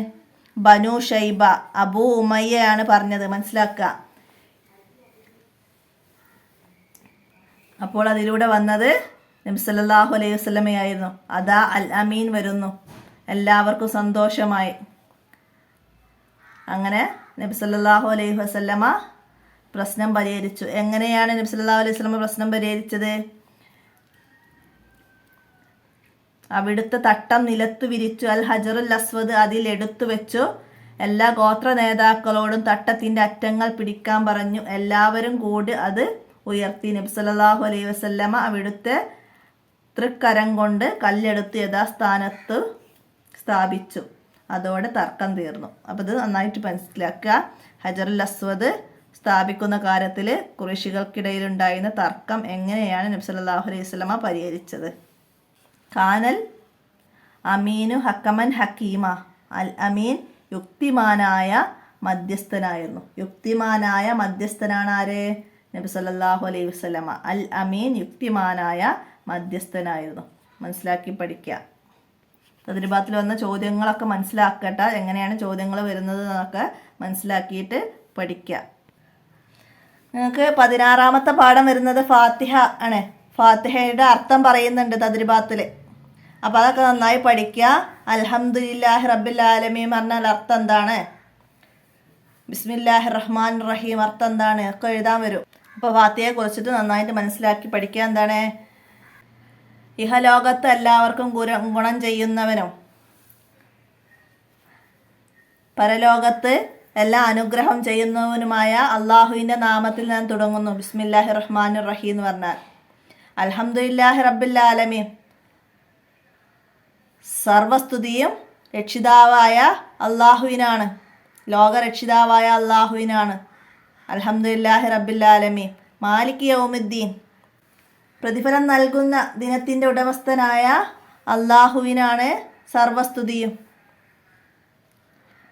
ബനു ഷൈബ. അബൂ ഉമയ്യയാണ് പറഞ്ഞത്, മനസ്സിലാക്കുക. അപ്പോൾ അതിലൂടെ വന്നത് നബി സല്ലല്ലാഹു അലൈഹി വസല്ലമയായിരുന്നു. അതാ അൽ അമീൻ വരുന്നു. എല്ലാവർക്കും സന്തോഷമായി. അങ്ങനെ നബി സല്ലല്ലാഹു അലൈഹി വസല്ലമ പ്രശ്നം പരിഹരിച്ചു. എങ്ങനെയാണ് നബി സല്ലല്ലാഹു അലൈഹി വസല്ലമ പ്രശ്നം പരിഹരിച്ചത്? അവിടുത്തെ തട്ടം നിലത്തു വിരിച്ചു. അൽ ഹജറുൽ അസ്വദ് അതിൽ എടുത്തു വെച്ചു. എല്ലാ ഗോത്ര നേതാക്കളോടും തട്ടത്തിൻ്റെ അറ്റങ്ങൾ പിടിക്കാൻ പറഞ്ഞു. എല്ലാവരും കൂടി അത് ഉയർത്തി. നബി സല്ലല്ലാഹു അലൈഹി വസല്ലമ അവിടുത്തെ തൃക്കരം കൊണ്ട് കല്ലെടുത്ത് യഥാസ്ഥാനത്ത് സ്ഥാപിച്ചു. അതോടെ തർക്കം തീർന്നു. അപ്പോൾ ഇത് നന്നായിട്ട് മനസ്സിലാക്കുക. ഹജറുൽ അസ്വദ് സ്ഥാപിക്കുന്ന കാര്യത്തിൽ ഖുറൈശികൾക്കിടയിലുണ്ടായിരുന്ന തർക്കം എങ്ങനെയാണ് നബി സല്ലല്ലാഹു അലൈഹി വസല്ലമ പരിഹരിച്ചത്. കാനൽ അമീനു ഹക്കമൻ ഹക്കീമ. അൽ അമീൻ യുക്തിമാനായ മധ്യസ്ഥനായിരുന്നു. യുക്തിമാനായ മധ്യസ്ഥനാണ് ആര്? നബി സല്ലല്ലാഹു അലൈഹി വസല്ലമ. അൽ അമീൻ യുക്തിമാനായ മധ്യസ്ഥനായിരുന്നു. മനസ്സിലാക്കി പഠിക്കുക. തദ്രിബാത്തിൽ വന്ന ചോദ്യങ്ങളൊക്കെ മനസ്സിലാക്കട്ടെ. എങ്ങനെയാണ് ചോദ്യങ്ങൾ വരുന്നത് എന്നൊക്കെ മനസ്സിലാക്കിയിട്ട് പഠിക്കുക. നിങ്ങൾക്ക് 16ാമത്തെ പാഠം വരുന്നത് ഫാത്തിഹ ആണ്. ഫാത്തിഹയുടെ അർത്ഥം പറയുന്നുണ്ട് തദ്രിബാത്തിൽ. അപ്പോൾ അതൊക്കെ നന്നായി പഠിക്കുക. അൽഹംദുലില്ലാഹി റബ്ബിൽ ആലമീൻ പറഞ്ഞാൽ അർത്ഥം എന്താണ്? ബിസ്മില്ലാഹിർ റഹ്മാനിർ റഹീം അർത്ഥം എന്താണ്? ഒക്കെ എഴുതാൻ വരും. അപ്പോൾ ഫാത്തിഹയെ കുറിച്ചിട്ട് നന്നായിട്ട് മനസ്സിലാക്കി പഠിക്കുക. എന്താണ്? ഇഹലോകത്ത് എല്ലാവർക്കും ഗുണം ചെയ്യുന്നവനും പരലോകത്ത് എല്ലാ അനുഗ്രഹം ചെയ്യുന്നവനുമായ അള്ളാഹുവിൻ്റെ നാമത്തിൽ ഞാൻ തുടങ്ങുന്നു. ബിസ്മില്ലാഹിർ റഹ്മാനിർ റഹീം എന്ന് പറഞ്ഞാൽ അൽഹംദുലില്ലാഹി റബ്ബിൽ ആലമീൻ. സർവസ്തുതിയും രക്ഷിതാവായ അള്ളാഹുവിനാണ്, ലോകരക്ഷിതാവായ അള്ളാഹുവിനാണ്. അൽഹംദുലില്ലാഹി റബ്ബിൽ ആലമീൻ. മാലിക് യൗമിദ്ദീൻ. പ്രതിഫലം നൽകുന്ന ദിനത്തിൻ്റെ ഉടമസ്ഥനായ അള്ളാഹുവിനാണ് സർവസ്തുതിയും.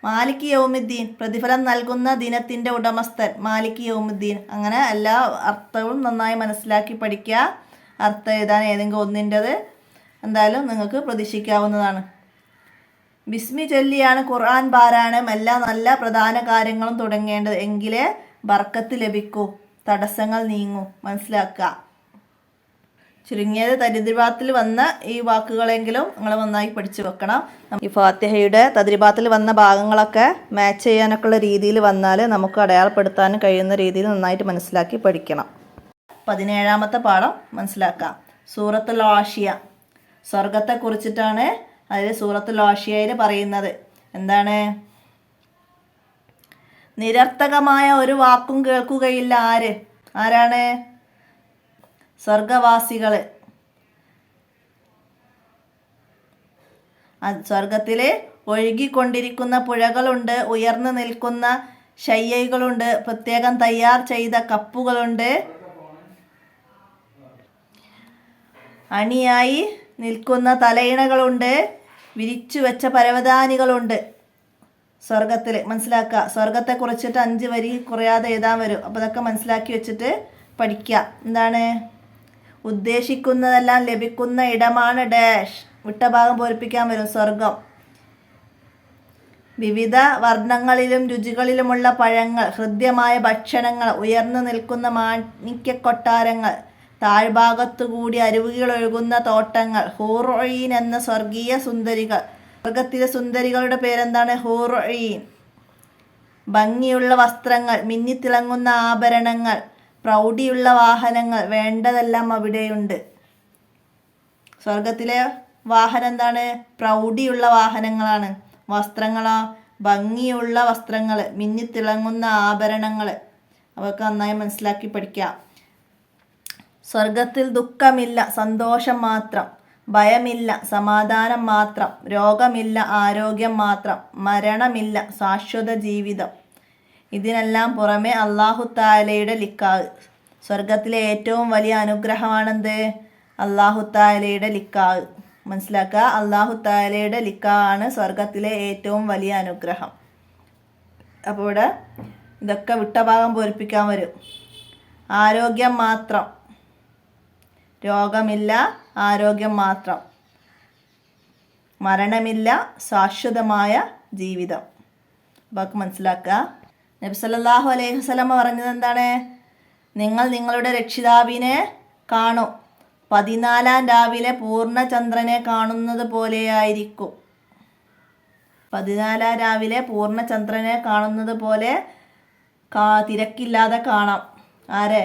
മാലിക് യൗമിദ്ദീൻ, പ്രതിഫലം നൽകുന്ന ദിനത്തിൻ്റെ ഉടമസ്ഥൻ മാലിക് യൗമിദ്ദീൻ. അങ്ങനെ എല്ലാ അർത്ഥവും നന്നായി മനസ്സിലാക്കി പഠിക്കുക. അർത്ഥം എഴുതാൻ ഏതെങ്കിലും ഒന്നിൻ്റെത് എന്തായാലും നിങ്ങൾക്ക് പ്രതീക്ഷിക്കാവുന്നതാണ്. ബിസ്മി ചൊല്ലിയാണ് ഖുർആൻ പാരായണം എല്ലാ നല്ല പ്രധാന കാര്യങ്ങളും തുടങ്ങേണ്ടത്. എങ്കിലേ ബർക്കത്ത് ലഭിക്കൂ, തടസ്സങ്ങൾ നീങ്ങൂ. മനസ്സിലാക്കുക. ചുരുങ്ങിയത് തദ്രിബാത്തിൽ വന്ന ഈ വാക്കുകളെങ്കിലും നിങ്ങൾ നന്നായി പഠിച്ചു വെക്കണം. ഈ ഫാത്തിഹയുടെ തദ്രിബാത്തിൽ വന്ന ഭാഗങ്ങളൊക്കെ മാച്ച് ചെയ്യാനൊക്കെ ഉള്ള രീതിയിൽ വന്നാൽ നമുക്ക് അടയാളപ്പെടുത്താൻ കഴിയുന്ന രീതിയിൽ നന്നായിട്ട് മനസ്സിലാക്കി പഠിക്കണം. 17ാമത്തെ പാഠം മനസ്സിലാക്കാം. സൂറത്തുൽ ആഷിയ. സ്വർഗത്തെക്കുറിച്ചിട്ടാണ് അതിൽ സൂറത്തുൽ ആഷിയയിൽ പറയുന്നത്. എന്താണ്? നിരർത്ഥകമായ ഒരു വാക്കും കേൾക്കുകയില്ല. ആരാണ്? സ്വർഗവാസികൾ. സ്വർഗത്തിൽ ഒഴുകിക്കൊണ്ടിരിക്കുന്ന പുഴകളുണ്ട്, ഉയർന്നു നിൽക്കുന്ന ശയ്യകളുണ്ട്, പ്രത്യേകം തയ്യാർ ചെയ്ത കപ്പുകളുണ്ട്, അണിയായി നിൽക്കുന്ന തലയിണകളുണ്ട്, വിരിച്ചു വെച്ച പരവതാനികളുണ്ട് സ്വർഗത്തിൽ. മനസ്സിലാക്കുക. സ്വർഗത്തെ കുറിച്ചിട്ട് 5 വരി കുറയാതെ എഴുതാൻ വരും. അപ്പോൾ അതൊക്കെ മനസ്സിലാക്കി വെച്ചിട്ട് പഠിക്കുക. എന്താണ്? ഉദ്ദേശിക്കുന്നതെല്ലാം ലഭിക്കുന്ന ഇടമാണ് ഡാഷ്. വിട്ട ഭാഗം പൂരിപ്പിക്കാൻ വരും. സ്വർഗം. വിവിധ വർണ്ണങ്ങളിലും രുചികളിലുമുള്ള പഴങ്ങൾ, ഹൃദ്യമായ ഭക്ഷണങ്ങൾ, ഉയർന്നു നിൽക്കുന്ന മാണിക്യ കൊട്ടാരങ്ങൾ, താഴ്ഭാഗത്തുകൂടി അരുവികൾ ഒഴുകുന്ന തോട്ടങ്ങൾ. ഹൂർ-ഉഈൻ എന്ന സ്വർഗീയ സുന്ദരികൾ. സ്വർഗത്തിലെ സുന്ദരികളുടെ പേരെന്താണ്? ഹൂർ-ഉഈൻ. ഭംഗിയുള്ള വസ്ത്രങ്ങൾ, മിന്നിത്തിളങ്ങുന്ന ആഭരണങ്ങൾ, പ്രൗഢിയുള്ള വാഹനങ്ങൾ, വേണ്ടതെല്ലാം അവിടെയുണ്ട്. സ്വർഗത്തിലെ വാഹനം എന്താണ്? പ്രൗഢിയുള്ള വാഹനങ്ങളാണ്. വസ്ത്രങ്ങളോ? ഭംഗിയുള്ള വസ്ത്രങ്ങൾ, മിന്നിത്തിളങ്ങുന്ന ആഭരണങ്ങൾ. അവർക്ക് നന്നായി മനസ്സിലാക്കി പഠിക്കാം. സ്വർഗത്തിൽ ദുഃഖമില്ല, സന്തോഷം മാത്രം. ഭയമില്ല, സമാധാനം മാത്രം. രോഗമില്ല, ആരോഗ്യം മാത്രം. മരണമില്ല, ശാശ്വത ജീവിതം. ഇതിനെല്ലാം പുറമെ അല്ലാഹു തആലയുടെ ലിഖാഹ്. സ്വർഗത്തിലെ ഏറ്റവും വലിയ അനുഗ്രഹമാണെന്ത്? അല്ലാഹു തആലയുടെ ലിഖാഹ്. മനസ്സിലാക്കുക, അല്ലാഹു തആലയുടെ ലിഖാഹ് ആണ് സ്വർഗത്തിലെ ഏറ്റവും വലിയ അനുഗ്രഹം. അപ്പോൾ ഇവിടെ ഇതൊക്കെ വിട്ട ഭാഗം പൂരിപ്പിക്കാൻ വരും. ആരോഗ്യം മാത്രം. രോഗമില്ല, ആരോഗ്യം മാത്രം. മരണമില്ല, ശാശ്വതമായ ജീവിതം. അപ്പോൾ മനസ്സിലാക്കുക. നബി സല്ലല്ലാഹു അലൈഹി വസല്ലമ പറഞ്ഞത് എന്താണ്? നിങ്ങൾ നിങ്ങളുടെ രക്ഷിതാവിനെ കാണും. 14-ാം രാവിലെ പൂർണ്ണചന്ദ്രനെ കാണുന്നത് പോലെയായിരിക്കും. 14-ാം രാവിലെ പൂർണ്ണചന്ദ്രനെ കാണുന്നത് പോലെ തിരക്കില്ലാതെ കാണാം. ആരെ?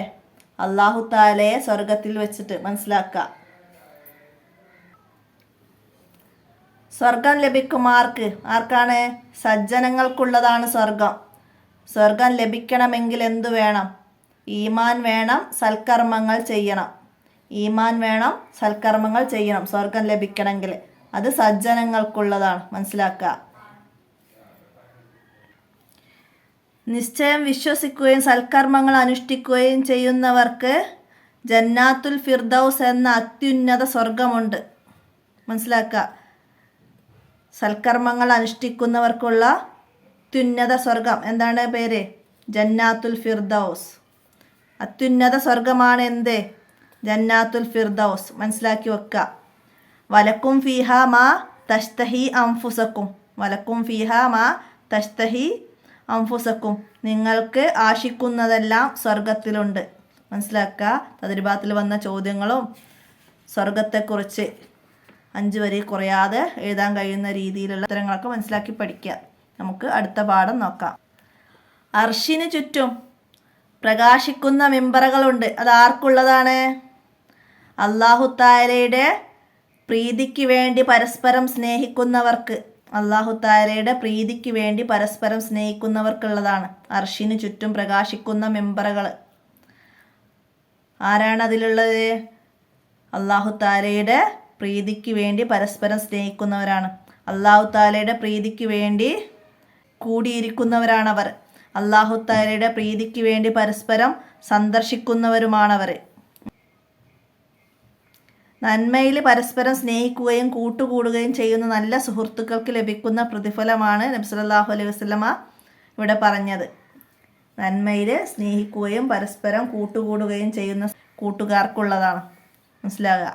അല്ലാഹു തആലയെ സ്വർഗത്തിൽ വെച്ചിട്ട്. മനസ്സിലാക്കുക. സ്വർഗം ലഭിക്കുമാർക്ക്. ആർക്കാണ്? സജ്ജനങ്ങൾക്കുള്ളതാണ് സ്വർഗം. സ്വർഗം ലഭിക്കണമെങ്കിൽ എന്തു വേണം? ഈമാൻ വേണം, സൽക്കർമ്മങ്ങൾ ചെയ്യണം. ഈമാൻ വേണം, സൽക്കർമ്മങ്ങൾ ചെയ്യണം. സ്വർഗം ലഭിക്കണമെങ്കിൽ അത് സജ്ജനങ്ങൾക്കുള്ളതാണ്. മനസ്സിലാക്കുക. നിശ്ചയം വിശ്വസിക്കുകയും സൽക്കർമ്മങ്ങൾ അനുഷ്ഠിക്കുകയും ചെയ്യുന്നവർക്ക് ജന്നാത്തുൽ ഫിർദൗസ് എന്ന അത്യുന്നത സ്വർഗമുണ്ട്. മനസ്സിലാക്കുക. സൽക്കർമ്മങ്ങൾ അനുഷ്ഠിക്കുന്നവർക്കുള്ള അത്യുന്നത സ്വർഗം എന്താണ് പേര്? ജന്നാത്തുൽ ഫിർദൗസ്. അത്യുന്നത സ്വർഗമാണ് എന്ത്? ജന്നാത്തുൽ ഫിർദൗസ്. മനസ്സിലാക്കി വെക്കുക. വലക്കും ഫീഹാ മാ തഷ്തഹി അംഫുസക്കും. വലക്കും ഫീഹാ മാ തഷ്തഹി അംഫുസക്കും. നിങ്ങൾക്ക് ആശിക്കുന്നതെല്ലാം സ്വർഗത്തിലുണ്ട്. മനസ്സിലാക്കുക. തദ്രിബാത്തിൽ വന്ന ചോദ്യങ്ങളും സ്വർഗത്തെക്കുറിച്ച് 5 വരി കുറയാതെ എഴുതാൻ കഴിയുന്ന രീതിയിലുള്ള ഉത്തരങ്ങളൊക്കെ മനസ്സിലാക്കി പഠിക്കുക. നമുക്ക് അടുത്ത പാഠം നോക്കാം. അർശിന് ചുറ്റും പ്രകാശിക്കുന്ന മിമ്പറുകളുണ്ട്. അത് ആർക്കുള്ളതാണ്? അല്ലാഹു തആലയുടെ പ്രീതിക്ക് വേണ്ടി പരസ്പരം സ്നേഹിക്കുന്നവർക്ക്. അല്ലാഹു തആലയുടെ പ്രീതിക്ക് വേണ്ടി പരസ്പരം സ്നേഹിക്കുന്നവർക്കുള്ളതാണ് അർശിന് ചുറ്റും പ്രകാശിക്കുന്ന മിമ്പറുകൾ. ആരാണ് അതിലുള്ളത്? അല്ലാഹു തആലയുടെ പ്രീതിക്ക് വേണ്ടി പരസ്പരം സ്നേഹിക്കുന്നവരാണ്. അല്ലാഹു തആലയുടെ പ്രീതിക്ക് വേണ്ടി കൂടിയിരിക്കുന്നവരാണവർ. അല്ലാഹു തആലയുടെ പ്രീതിക്ക് വേണ്ടി പരസ്പരം സന്ദർശിക്കുന്നവരുമാണവർ. നന്മയിൽ പരസ്പരം സ്നേഹിക്കുകയും കൂട്ടുകൂടുകയും ചെയ്യുന്ന നല്ല സുഹൃത്തുക്കൾക്ക് ലഭിക്കുന്ന പ്രതിഫലമാണ് നബി സല്ലല്ലാഹു അലൈഹി വസല്ലമ ഇവിടെ പറഞ്ഞത്. നന്മയിൽ സ്നേഹിക്കുകയും പരസ്പരം കൂട്ടുകൂടുകയും ചെയ്യുന്ന കൂട്ടുകാർക്കുള്ളതാണ്. മനസ്സിലാകുക.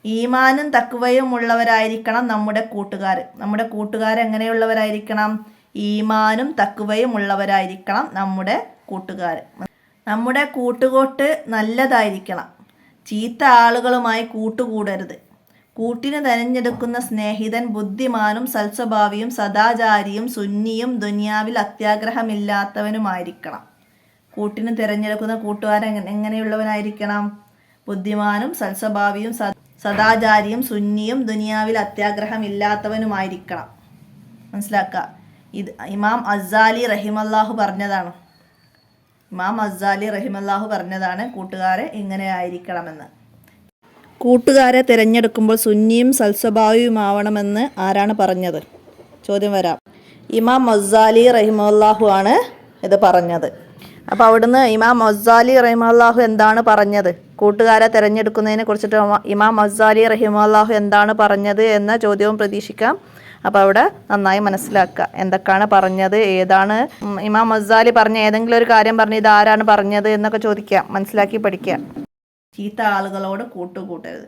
ഈമാനും തഖ്വയും ഉള്ളവരായിരിക്കണം നമ്മുടെ കൂട്ടുകാർ. നമ്മുടെ കൂട്ടുകാർ എങ്ങനെയുള്ളവരായിരിക്കണം? ഈമാനും തഖ്വയും ഉള്ളവരായിരിക്കണം നമ്മുടെ കൂട്ടുകാർ. നമ്മുടെ കൂട്ടുകെട്ട് നല്ലതായിരിക്കണം. ചീത്ത ആളുകളുമായി കൂട്ടുകൂടരുത്. കൂട്ടിന് തിരഞ്ഞെടുക്കുന്ന സ്നേഹിതൻ ബുദ്ധിമാനും സൽസ്വഭാവിയും സദാചാരിയും സുന്നിയും ദുനിയാവിൽ അത്യാഗ്രഹമില്ലാത്തവനുമായിരിക്കണം. കൂട്ടിന് തിരഞ്ഞെടുക്കുന്ന കൂട്ടുകാരൻ എങ്ങനെയുള്ളവനായിരിക്കണം? ബുദ്ധിമാനും സൽസ്വഭാവിയും സദാചാരിയും സുന്നിയും ദുനിയാവിൽ അത്യാഗ്രഹമില്ലാത്തവനുമായിരിക്കണം. മനസ്സിലാക്കുക. ഇത് ഇമാം അസ്സാലി റഹിമല്ലാഹു പറഞ്ഞതാണ്. ഇമാം അസ്സാലി റഹിമല്ലാഹു പറഞ്ഞതാണ് കൂട്ടുകാരെ ഇങ്ങനെ ആയിരിക്കണമെന്ന്. കൂട്ടുകാരെ തിരഞ്ഞെടുക്കുമ്പോൾ സുന്നിയും സൽസ്വഭാവിയുമാവണമെന്ന് ആരാണ് പറഞ്ഞത്? ചോദ്യം വരാം. ഇമാം അസ്സാലി റഹിമല്ലാഹു ആണ് ഇത് പറഞ്ഞത്. അപ്പോൾ അവിടുന്ന് ഇമാം അസ്സാലി റഹിമല്ലാഹു എന്താണ് പറഞ്ഞത്? കൂട്ടുകാരെ തിരഞ്ഞെടുക്കുന്നതിനെ കുറിച്ചിട്ട് ഇമാം അസ്സാലി റഹിമല്ലാഹു എന്താണ് പറഞ്ഞത് എന്ന ചോദ്യവും പ്രതീക്ഷിക്കാം. അപ്പോൾ അവിടെ നന്നായി മനസ്സിലാക്കുക എന്തൊക്കെയാണ് പറഞ്ഞത്, ഏതാണ് ഇമാം അസ്സാലി പറഞ്ഞ ഏതെങ്കിലും ഒരു കാര്യം പറഞ്ഞ് ഇതാരാണ് പറഞ്ഞത് എന്നൊക്കെ ചോദിക്കാം. മനസ്സിലാക്കി പഠിക്കുക. ചീത്ത ആളുകളോട് കൂട്ടുകൂട്ടരുത്.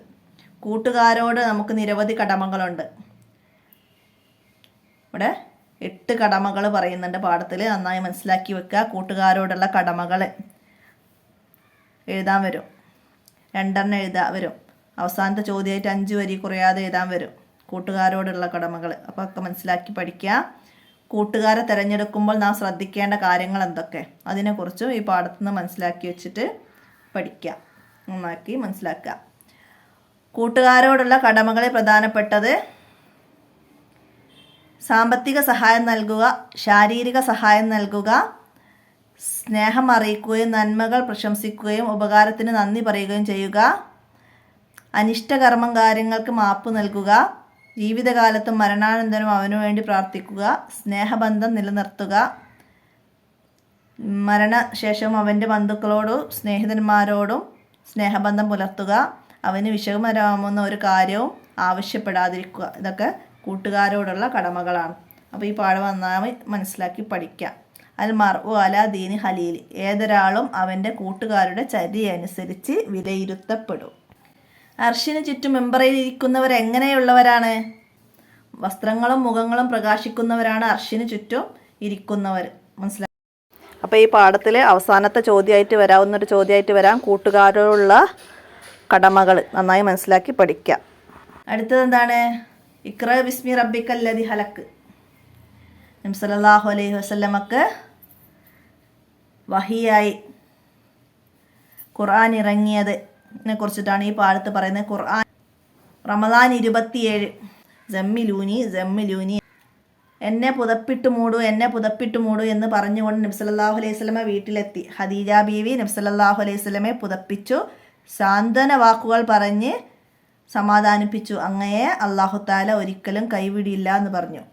കൂട്ടുകാരോട് നമുക്ക് നിരവധി കടമകളുണ്ട്. ഇവിടെ 8 കടമകൾ പറയുന്നുണ്ട് പാഠത്തിൽ. നന്നായി മനസ്സിലാക്കി വെക്കുക. കൂട്ടുകാരോടുള്ള കടമകൾ എഴുതാൻ വരും. 2 എഴുതാൻ വരും. അവസാനത്തെ ചോദ്യമായിട്ട് 5 വരി കുറയാതെ എഴുതാൻ വരും. കൂട്ടുകാരോടുള്ള കടമകൾ. അപ്പോൾ ഒക്കെ മനസ്സിലാക്കി പഠിക്കുക. കൂട്ടുകാരെ തിരഞ്ഞെടുക്കുമ്പോൾ നാം ശ്രദ്ധിക്കേണ്ട കാര്യങ്ങൾ എന്തൊക്കെ, അതിനെക്കുറിച്ചും ഈ പാഠത്തിൽ നിന്ന് മനസ്സിലാക്കി വെച്ചിട്ട് പഠിക്കുക. നന്നാക്കി മനസ്സിലാക്കുക. കൂട്ടുകാരോടുള്ള കടമകളിൽ പ്രധാനപ്പെട്ടത് സാമ്പത്തിക സഹായം നൽകുക, ശാരീരിക സഹായം നൽകുക, സ്നേഹം അറിയിക്കുകയും നന്മകൾ പ്രശംസിക്കുകയും ഉപകാരത്തിന് നന്ദി പറയുകയും ചെയ്യുക, അനിഷ്ടകർമ്മം കാര്യങ്ങൾക്ക് മാപ്പ് നൽകുക, ജീവിതകാലത്തും മരണാനന്തരം അവനു വേണ്ടി പ്രാർത്ഥിക്കുക, സ്നേഹബന്ധം നിലനിർത്തുക, മരണശേഷം അവൻ്റെ ബന്ധുക്കളോടും സ്നേഹിതന്മാരോടും സ്നേഹബന്ധം പുലർത്തുക, അവന് വിഷമകരമാവുന്ന ഒരു കാര്യവും ആവശ്യപ്പെടാതിരിക്കുക. ഇതൊക്കെ കൂട്ടുകാരോടുള്ള കടമകളാണ്. അപ്പോൾ ഈ പാഠം നന്നായി മനസ്സിലാക്കി പഠിക്കാം. അൽ മർഉ അലാ ദീനി ഖലീലി, ഏതൊരാളും അവൻ്റെ കൂട്ടുകാരുടെ ചര്യയനുസരിച്ച് വിലയിരുത്തപ്പെടും. അർശിന് ചുറ്റും മെമ്പറയിൽ ഇരിക്കുന്നവർ എങ്ങനെയുള്ളവരാണ്? വസ്ത്രങ്ങളും മുഖങ്ങളും പ്രകാശിക്കുന്നവരാണ് അർശിന് ചുറ്റും ഇരിക്കുന്നവർ. മനസ്സിലായി? അപ്പോൾ ഈ പാഠത്തിൽ അവസാനത്തെ ചോദ്യമായിട്ട് വരാവുന്നൊരു ചോദ്യമായിട്ട് വരാം കൂട്ടുകാരോടുള്ള കടമകൾ. നന്നായി മനസ്സിലാക്കി പഠിക്കുക. അടുത്തത് എന്താണ്? ഇഖ്റ ബിസ്മി റബ്ബിക്കല്ലദി ഹലക്ക്. നബി സല്ലല്ലാഹു അലൈഹി വസല്ലമക്ക് വഹിയായി ഖുർആൻ ഇറങ്ങിയതിനെ കുറിച്ചിട്ടാണ് ഈ പാഠത്ത് പറയുന്നത്. ഖുർആൻ റമദാൻ 27 ജമ്മിലൂനി എന്നെ പുതപ്പിട്ട് മൂടൂ എന്ന് പറഞ്ഞുകൊണ്ട് നബി സല്ലല്ലാഹു അലൈഹി വസല്ലമ വീട്ടിലെത്തി. ഖദീജ ബീവി നബി സല്ലല്ലാഹു അലൈഹി വസല്ലമയെ പുതപ്പിച്ചു, സാന്ത്വന വാക്കുകൾ പറഞ്ഞ് സമാധാനിപ്പിച്ചു. അങ്ങയെ അല്ലാഹു തആല ഒരിക്കലും കൈവിടില്ല എന്ന് പറഞ്ഞു.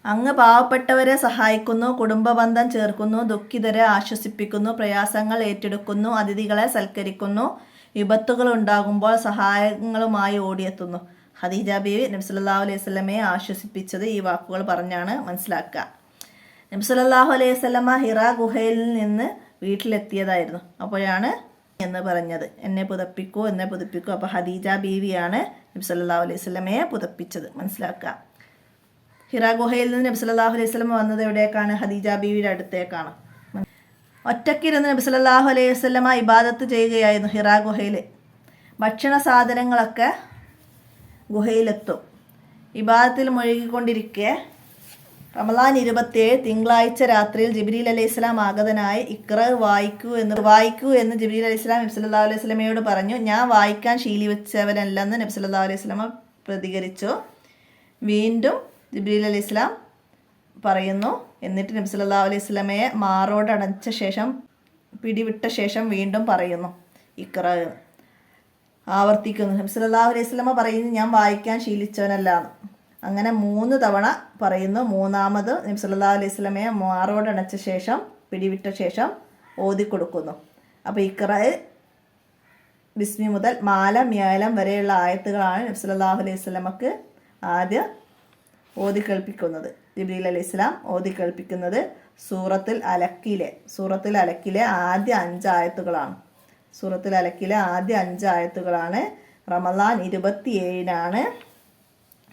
അങ്ങ് പാവപ്പെട്ടവരെ സഹായിക്കുന്നു, കുടുംബബന്ധം ചേർക്കുന്നു, ദുഃഖിതരെ ആശ്വസിപ്പിക്കുന്നു, പ്രയാസങ്ങൾ ഏറ്റെടുക്കുന്നു, അതിഥികളെ സൽക്കരിക്കുന്നു, വിപത്തുകൾ ഉണ്ടാകുമ്പോൾ സഹായങ്ങളുമായി ഓടിയെത്തുന്നു. ഖദീജ ബീവി നബി സല്ലല്ലാഹു അലൈഹി വസല്ലമയെ ആശ്വസിപ്പിച്ചത് ഈ വാക്കുകൾ പറഞ്ഞാണ്. മനസ്സിലാക്കുക. നബി സല്ലല്ലാഹു അലൈഹി വസല്ലമ ഹിറാ ഗുഹയിൽ നിന്ന് വീട്ടിലെത്തിയതായിരുന്നു. അപ്പോഴാണ് എന്ന് പറഞ്ഞത്, എന്നെ പുതപ്പിക്കൂ. അപ്പോൾ ഖദീജ ബീവിയാണ് നബി സല്ലല്ലാഹു അലൈഹി വസല്ലമയെ പുതപ്പിച്ചത്. മനസ്സിലാക്കുക. ഹിറാ ഗുഹയിൽ നിന്ന് നബി സല്ലല്ലാഹു അലൈഹി വസല്ലമ വന്നത് എവിടേക്കാണ്? ഖദീജ ബീവിയുടെ അടുത്തേക്കാണ്. ഒറ്റയ്ക്കിരുന്ന് നബി സല്ലല്ലാഹു അലൈഹി വസല്ലമ ഇബാദത്ത് ചെയ്യുകയായിരുന്നു ഹിറാ ഗുഹയിൽ. ഭക്ഷണ സാധനങ്ങളൊക്കെ ഗുഹയിലെത്തും. ഇബാദത്തിൽ മുഴുകിക്കൊണ്ടിരിക്കെ റമദാൻ 27 തിങ്കളാഴ്ച രാത്രിയിൽ ജിബ്രീൽ അലൈഹിസ്സലാം ആഗതനായി ഇഖ്റ വായിക്കൂ എന്ന് ജിബ്രീൽ അലൈഹിസ്സലാം നബി സല്ലല്ലാഹു അലൈഹി വസല്ലമയോട് പറഞ്ഞു. ഞാൻ വായിക്കാൻ ശീലിച്ചവനല്ലെന്ന് നബി സല്ലല്ലാഹു അലൈഹി വസല്ലമ പ്രതികരിച്ചു. വീണ്ടും ജിബ്രീൽ അലൈഹിസ്സലാം പറയുന്നു. എന്നിട്ട് നബി സല്ലല്ലാഹു അലൈഹി വസല്ലമയെ മാറോടടച്ച ശേഷം പിടിവിട്ട ശേഷം വീണ്ടും പറയുന്നു ഇഖ്റ ആവർത്തിക്കുന്നു. നബി സല്ലല്ലാഹു അലൈഹി വസല്ലമ പറയുന്നു, ഞാൻ വായിക്കാൻ ശീലിച്ചവനല്ല. അങ്ങനെ 3 തവണ പറയുന്നു. മൂന്നാമത് നബി സല്ലല്ലാഹു അലൈഹി വസല്ലമയെ മാറോടണച്ച ശേഷം പിടിവിട്ട ശേഷം ഓതിക്കൊടുക്കുന്നു. അപ്പോൾ ഇഖ്റ ബിസ്മി മുതൽ മാലം മ്യാലം വരെയുള്ള ആയത്തുകളാണ് നബി സല്ലല്ലാഹു അലൈഹി വസല്ലമക്ക് ആദ്യം ഓതി കേൾപ്പിക്കുന്നത്. ജിബ്രീൽ അലൈഹിസ്സലാം ഓതി കേൾപ്പിക്കുന്നത് സൂറത്തുൽ അലക്കിലെ ആദ്യ 5 ആയത്തുകളാണ്. സൂറത്തുൽ അലക്കിലെ ആദ്യ 5 ആയത്തുകളാണ്. റമദാൻ 27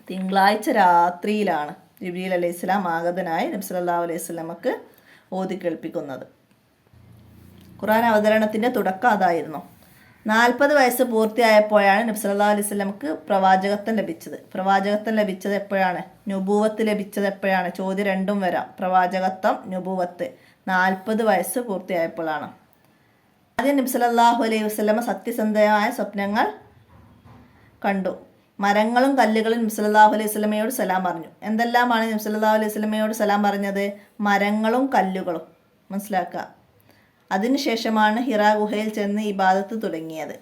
തിങ്കളാഴ്ച രാത്രിയിലാണ് ജിബ്രീൽ അലൈഹിസ്സലാം ആഗതനായി നബി സല്ലല്ലാഹു അലൈഹി വസല്ലമക്ക് ഓതി കേൾപ്പിക്കുന്നത്. ഖുർആൻ അവതരണത്തിൻ്റെ തുടക്കം അതായിരുന്നു. 40 വയസ്സ് പൂർത്തിയായപ്പോഴാണ് നബി സല്ലല്ലാഹു അലൈഹി വസല്ലമക്ക് പ്രവാചകത്വം ലഭിച്ചത്. പ്രവാചകത്വം ലഭിച്ചത് എപ്പോഴാണ്? നുബൂവത്ത് ലഭിച്ചത് എപ്പോഴാണ്? ചോദ്യം രണ്ടും വരാം. പ്രവാചകത്വം, നുബൂവത്ത് 40 വയസ്സ് പൂർത്തിയായപ്പോഴാണ്. ആദ്യം നബി സല്ലല്ലാഹു അലൈഹി വസല്ലമ സത്യസന്ധമായ സ്വപ്നങ്ങൾ കണ്ടു. മരങ്ങളും കല്ലുകളും നബി സല്ലല്ലാഹു അലൈഹി വസല്ലമയോട് സലാം പറഞ്ഞു. എന്തെല്ലാമാണ് നബി സല്ലല്ലാഹു അലൈഹി വസല്ലമയോട് സലാം പറഞ്ഞത്? മരങ്ങളും കല്ലുകളും. മനസ്സിലാക്കുക. അതിനുശേഷമാണ് ഹിറാ ഗുഹയിൽ ചെന്ന് ഇബാദത്ത് തുടങ്ങിയത്.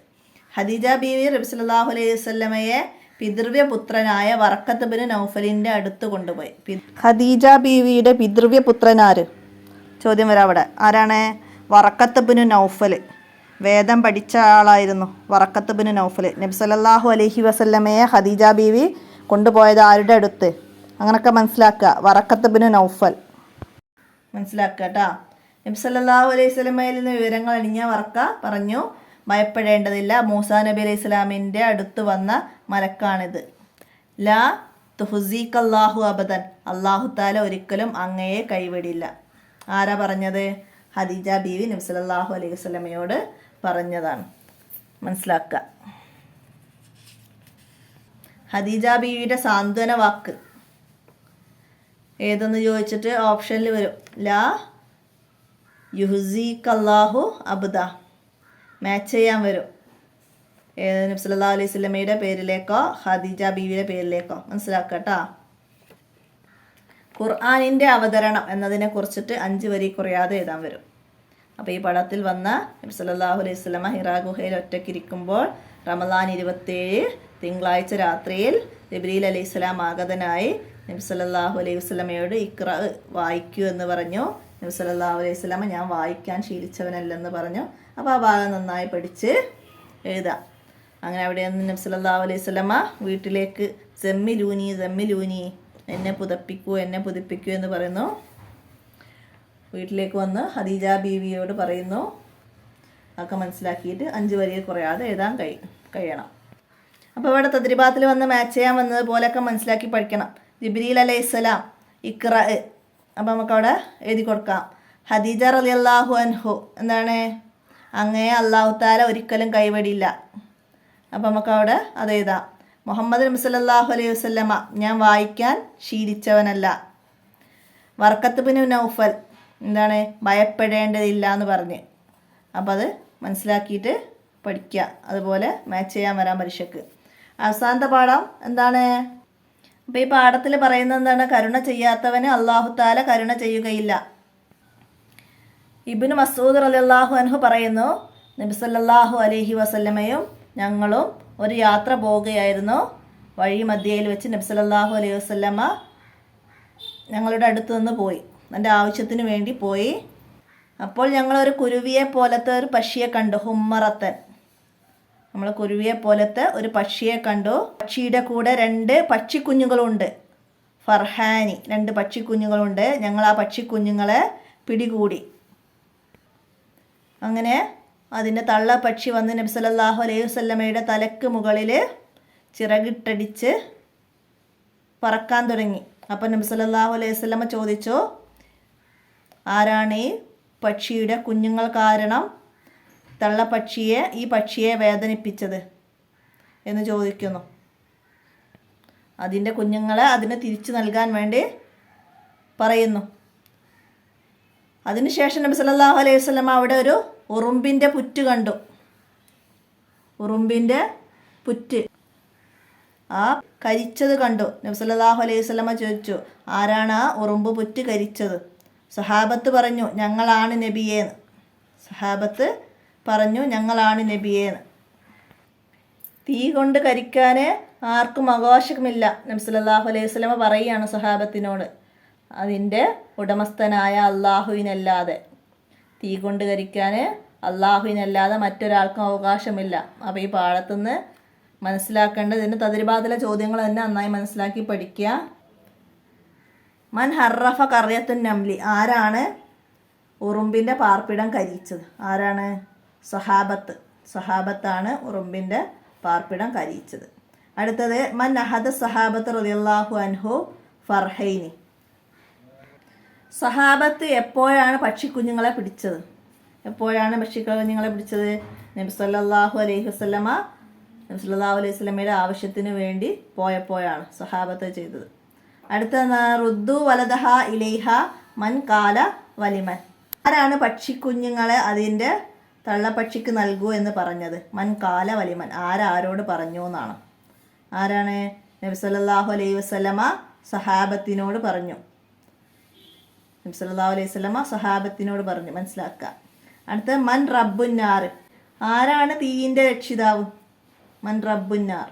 ഖദീജ ബീവി നബി സല്ലല്ലാഹു അലൈഹി വസല്ലമയെ പിതൃവ്യപുത്രനായ വറഖത്ത് ബിൻ നൗഫലിൻ്റെ അടുത്ത് കൊണ്ടുപോയി. ഖദീജ ബീവിയുടെ പിതൃവ്യപുത്രനാര്? ചോദ്യം വരാം അവിടെ. ആരാണ്? വറഖത്ത് ബിൻ നൗഫൽ. വേദം പഠിച്ച ആളായിരുന്നു വറഖത്ത് ബിൻ നൗഫൽ. നബി സല്ലല്ലാഹു അലൈഹി വസല്ലമയെ ഖദീജ ബീവി കൊണ്ടുപോയത് ആരുടെ അടുത്ത്? അങ്ങനൊക്കെ മനസ്സിലാക്കുക. വറഖത്ത് ബിൻ നൗഫൽ. മനസ്സിലാക്കുക കേട്ടോ. നബി സല്ലല്ലാഹു അലൈഹി വസല്ലമയിൽ നിന്ന് വിവരങ്ങൾ അണിഞ്ഞ വറക്ക പറഞ്ഞു, ഭയപ്പെടേണ്ടതില്ല, മൂസാ നബി അലൈഹി സ്വലാമിൻ്റെ അടുത്ത് വന്ന മലക്കാണിത്. ലാ തുഹ്സിക്കല്ലാഹു അബദൻ, അല്ലാഹു തആല ഒരിക്കലും അങ്ങയെ കൈവിടില്ല. ആരാ പറഞ്ഞത്? ഖദീജ ബീവി നബി സല്ലല്ലാഹു അലൈഹി വസല്ലമയോട് പറഞ്ഞതാണ്. മനസ്സിലാക്കുക. ഖദീജ ബീവിയുടെ സാന്ത്വന വാക്ക് ഏതെന്ന് ചോദിച്ചിട്ട് ഓപ്ഷനിൽ വരും. ലാ യുഹ്സിക്കല്ലാഹു അബ്ദ. മാച്ച് ചെയ്യാൻ വരും. നബി സല്ലല്ലാഹു അലൈഹി വസല്ലമയുടെ പേരിലേക്കോ ഖദീജ ബീവിയുടെ പേരിലേക്കോ. മനസ്സിലാക്കുക കേട്ടോ. ഖുർആനിൻ്റെ അവതരണം എന്നതിനെ കുറിച്ചിട്ട് 5 വരി കുറയാതെ എഴുതാൻ വരും. അപ്പോൾ ഈ പടത്തിൽ വന്ന നബി സല്ലല്ലാഹു അലൈഹി വസല്ലമ ഹിറാ ഗുഹയിൽ ഒറ്റയ്ക്കിരിക്കുമ്പോൾ റമദാൻ 27 തിങ്കളാഴ്ച രാത്രിയിൽ ജിബ്രീൽ അലൈഹിസ്സലാം ആഗതനായി നബി സല്ലല്ലാഹു അലൈഹി വസല്ലമയോട് ഇഖ്റ വായിക്കൂ എന്ന് പറഞ്ഞു. നബി സല്ലല്ലാഹു അലൈഹി വസല്ലമ ഞാൻ വായിക്കാൻ ശീലിച്ചവനല്ലെന്ന് പറഞ്ഞു. അപ്പോൾ ആ ഭാഗം നന്നായി പഠിച്ച് എഴുതാം. അങ്ങനെ അവിടെ നിന്ന് നബി സല്ലല്ലാഹു അലൈഹി വസല്ലമ വീട്ടിലേക്ക് ജമ്മിലൂനി എന്നെ പുതപ്പിക്കൂ എന്ന് പറയുന്നു. വീട്ടിലേക്ക് വന്ന് ഖദീജ ബീവിയോട് പറയുന്നു. ഒക്കെ മനസ്സിലാക്കിയിട്ട് 5 വരിയിൽ കുറയാതെ എഴുതാൻ കഴിയണം. അപ്പോൾ ഇവിടെ തദ്രിബാത്തിൽ വന്ന് മാച്ച് ചെയ്യാൻ വന്നത് പോലെയൊക്കെ മനസ്സിലാക്കി പഠിക്കണം. ജിബ്രീൽ അലൈഹിസ്സലാം ഇഖ്റ. അപ്പോൾ നമുക്കവിടെ എഴുതി കൊടുക്കാം. ഖദീജ റളിയല്ലാഹു അൻഹു എന്താണ്? അങ്ങയെ അല്ലാഹു തആല ഒരിക്കലും കൈവടിയില്ല. അപ്പോൾ നമുക്കവിടെ അത് എഴുതാം. മുഹമ്മദ് നബി സല്ലല്ലാഹു അലൈഹി വസല്ലമ ഞാൻ വായിക്കാൻ ശീലിച്ചവനല്ല. വർക്കത്ത് ബിൻ നൗഫൽ എന്താണ്? ഭയപ്പെടേണ്ടതില്ല എന്ന് പറഞ്ഞ്. അപ്പോൾ അത് മനസ്സിലാക്കിയിട്ട് പഠിക്കുക. അതുപോലെ മാച്ച് ചെയ്യാൻ വരാൻ പരീക്ഷയ്ക്ക്. അവസാനത്തെ പാഠം എന്താണ്? അപ്പോൾ ഈ പാഠത്തിൽ പറയുന്നത് എന്താണ്? കരുണ ചെയ്യാത്തവന് അല്ലാഹു തആല കരുണ ചെയ്യുകയില്ല. ഇബ്നു മസ്ഊദ് റളിയല്ലാഹു അൻഹു പറയുന്നു, നബി സല്ലല്ലാഹു അലൈഹി വസല്ലമയും ഞങ്ങളും ഒരു യാത്ര പോവുകയായിരുന്നു. വഴി മധ്യയിൽ വെച്ച് നബി സല്ലല്ലാഹു അലൈഹി വസല്ലമ ഞങ്ങളുടെ അടുത്ത് നിന്ന് പോയി. എൻ്റെ ആവശ്യത്തിന് വേണ്ടി പോയി. അപ്പോൾ ഞങ്ങളൊരു കുരുവിയെ പോലത്തെ ഒരു പക്ഷിയെ കണ്ടു. ഹുമ്മറത്തൻ. നമ്മൾ കുരുവിയെ പോലത്തെ ഒരു പക്ഷിയെ കണ്ടു. പക്ഷിയുടെ കൂടെ 2 പക്ഷിക്കുഞ്ഞുങ്ങളുണ്ട്. ഫർഹാനി 2 പക്ഷിക്കുഞ്ഞുങ്ങളുണ്ട്. ഞങ്ങൾ ആ പക്ഷിക്കുഞ്ഞുങ്ങളെ പിടികൂടി. അങ്ങനെ അതിൻ്റെ തള്ള പക്ഷി വന്ന് നബി സല്ലല്ലാഹു അലൈഹി വസല്ലമയുടെ തലക്ക് മുകളിൽ ചിറകിട്ടടിച്ച് പറക്കാൻ തുടങ്ങി. അപ്പോൾ നബി സല്ലല്ലാഹു അലൈഹി വസല്ലമ ചോദിച്ചു, ആരാണ് ഈ പക്ഷിയുടെ കുഞ്ഞുങ്ങൾ കാരണം ഈ പക്ഷിയെ വേദനിപ്പിച്ചത് എന്ന് ചോദിക്കുന്നു. അതിൻ്റെ കുഞ്ഞുങ്ങളെ അതിന് തിരിച്ചു നൽകാൻ വേണ്ടി പറയുന്നു. അതിനുശേഷം നബി സല്ലല്ലാഹു അലൈഹി വസല്ലമ അവിടെ ഒരു ഉറുമ്പിൻ്റെ പുറ്റ് കണ്ടു. ഉറുമ്പിൻ്റെ പുറ്റ് ആ കരിച്ചത് കണ്ടു. നബി സല്ലല്ലാഹു അലൈഹി വസല്ലമ ചോദിച്ചു, ആരാണ് ആ ഉറുമ്പ് പുറ്റ് കരിച്ചത്? സഹാബത്ത് പറഞ്ഞു, ഞങ്ങളാണ് നബിയേന്ന്. സഹാബത്ത് പറഞ്ഞു, ഞങ്ങളാണ് നബിയേന്ന്. തീ കൊണ്ട് കരിക്കാൻ ആർക്കും അവകാശമില്ല. നബി സല്ലല്ലാഹു അലൈഹി വസല്ലമ പറയുകയാണ് സഹാബത്തിനോട്, അതിൻ്റെ ഉടമസ്ഥനായ അള്ളാഹുവിനല്ലാതെ. തീ കൊണ്ട് കരിക്കാൻ അള്ളാഹുവിനല്ലാതെ മറ്റൊരാൾക്കും അവകാശമില്ല. അപ്പോൾ ഈ പാഠത്തുനിന്ന് മനസ്സിലാക്കേണ്ടത് ഇതിൻ്റെ തദ്രിബാത്തിലെ ചോദ്യങ്ങൾ തന്നെ നന്നായി മനസ്സിലാക്കി പഠിക്കുക. മൻ ഹർറഫ കറിയത്തുൻ നംലി. ആരാണ് ഉറുമ്പിൻ്റെ പാർപ്പിടം കരിയിച്ചത്? ആരാണ്? സഹാബത്താണ് ഉറുമ്പിൻ്റെ പാർപ്പിടം കരിയിച്ചത്. അടുത്തത് മൻ അഹദ സഹാബത്ത് റളിയല്ലാഹു അൻഹു ഫർഹൈനി. സഹാബത്ത് എപ്പോഴാണ് പക്ഷിക്കുഞ്ഞുങ്ങളെ പിടിച്ചത്? നബി സല്ലല്ലാഹു അലൈഹി വസല്ലമയുടെ ആവശ്യത്തിന് വേണ്ടി പോയപ്പോഴാണ് സഹാബത്ത് ചെയ്തത്. അടുത്ത റുദ്ദു വലദഹ ഇലൈഹ മൻ കാല വലിമൻ. ആരാണ് പക്ഷിക്കുഞ്ഞുങ്ങളെ അതിൻ്റെ തള്ളപ്പക്ഷിക്ക് നൽകൂ എന്ന് പറഞ്ഞത്? മൻ കാല വലിമൻ. ആരോട് പറഞ്ഞു എന്നാണ്. ആരാണ്? നബി സല്ലല്ലാഹു അലൈഹി വസല്ലമ സഹാബത്തിനോട് പറഞ്ഞു. നബി സല്ലല്ലാഹു അലൈഹി വസല്ലമ സഹാബത്തിനോട് പറഞ്ഞു. മനസ്സിലാക്കുക. അടുത്ത മൻ റബ്ബുന്നാർ. ആരാണ് തീയിൻ്റെ രക്ഷിതാവ്? മൻ റബ്ബുന്നാർ.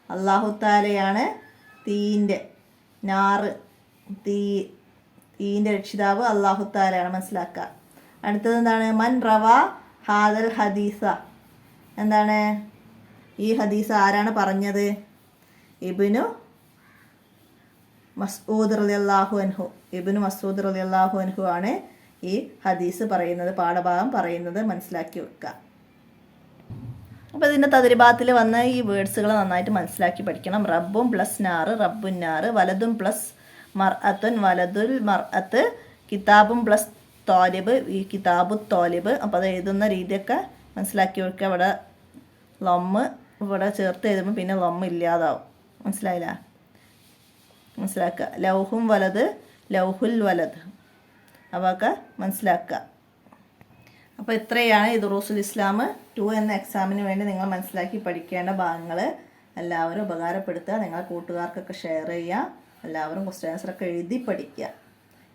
അല്ലാഹു തആലയാണ് തീയിൻ്റെ തീയിൻ്റെ രക്ഷിതാവ് അല്ലാഹു തആലയാണ്. മനസ്സിലാക്കുക. അടുത്തത് എന്താണ്? മൻ റവ ഹാദൽ ഹദീസ. എന്താണ് ഈ ഹദീസ്? ആരാണ് പറഞ്ഞത്? ഇബ്നു മസ്ഊദ് റളിയല്ലാഹു അൻഹു ആണ് ഈ ഹദീസ് പറയുന്നത്, പാഠഭാഗം പറയുന്നത്. മനസ്സിലാക്കി വെക്കുക. അപ്പോൾ ഇതിൻ്റെ തദ്രിബാത്തിൽ വന്ന ഈ വേർഡ്സുകൾ നന്നായിട്ട് മനസ്സിലാക്കി പഠിക്കണം. റബ്ബും പ്ലസ് നാറ്, റബ്ബുന്നാറ്. വലതും പ്ലസ് മർഅത്തുൻ, വലതുൽ മർഅത്ത്. കിതാബും പ്ലസ് തോലിബ്, ഈ കിതാബു തോലിബ്. അപ്പോൾ അത് എഴുതുന്ന രീതിയൊക്കെ മനസ്സിലാക്കി വെക്കുക. അവിടെ ലൊമ്മ് ഇവിടെ ചേർത്ത് എഴുതുമ്പോൾ പിന്നെ ലൊമ്മ് ഇല്ലാതാവും. മനസ്സിലായില്ല? മനസ്സിലാക്കുക. ലൗഹും വലത്, ലൗഹുൽ വലത്, അവയൊക്കെ മനസ്സിലാക്കുക. അപ്പോൾ ഇത്രയാണ് ഈ ദുറൂസുൽ ഇസ്ലാം 2 എന്ന എക്സാമിന് വേണ്ടി നിങ്ങൾ മനസ്സിലാക്കി പഠിക്കേണ്ട ഭാഗങ്ങൾ. എല്ലാവരും ഉപകാരപ്പെടുത്തുക. നിങ്ങൾ കൂട്ടുകാർക്കൊക്കെ ഷെയർ ചെയ്യുക. എല്ലാവരും ക്വസ്റ്റ്യൻ ആൻസറൊക്കെ എഴുതി പഠിക്കുക.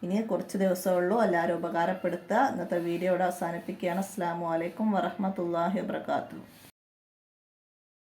ഇനി കുറച്ച് ദിവസമേ ഉള്ളൂ. എല്ലാവരും ഉപകാരപ്പെടുത്തുക. ഇന്നത്തെ വീഡിയോ ഇവിടെ അവസാനിപ്പിക്കുകയാണ്. അസ്സലാമു അലൈക്കും വറഹ്മത്തുള്ളാഹി വബറകാതുഹു.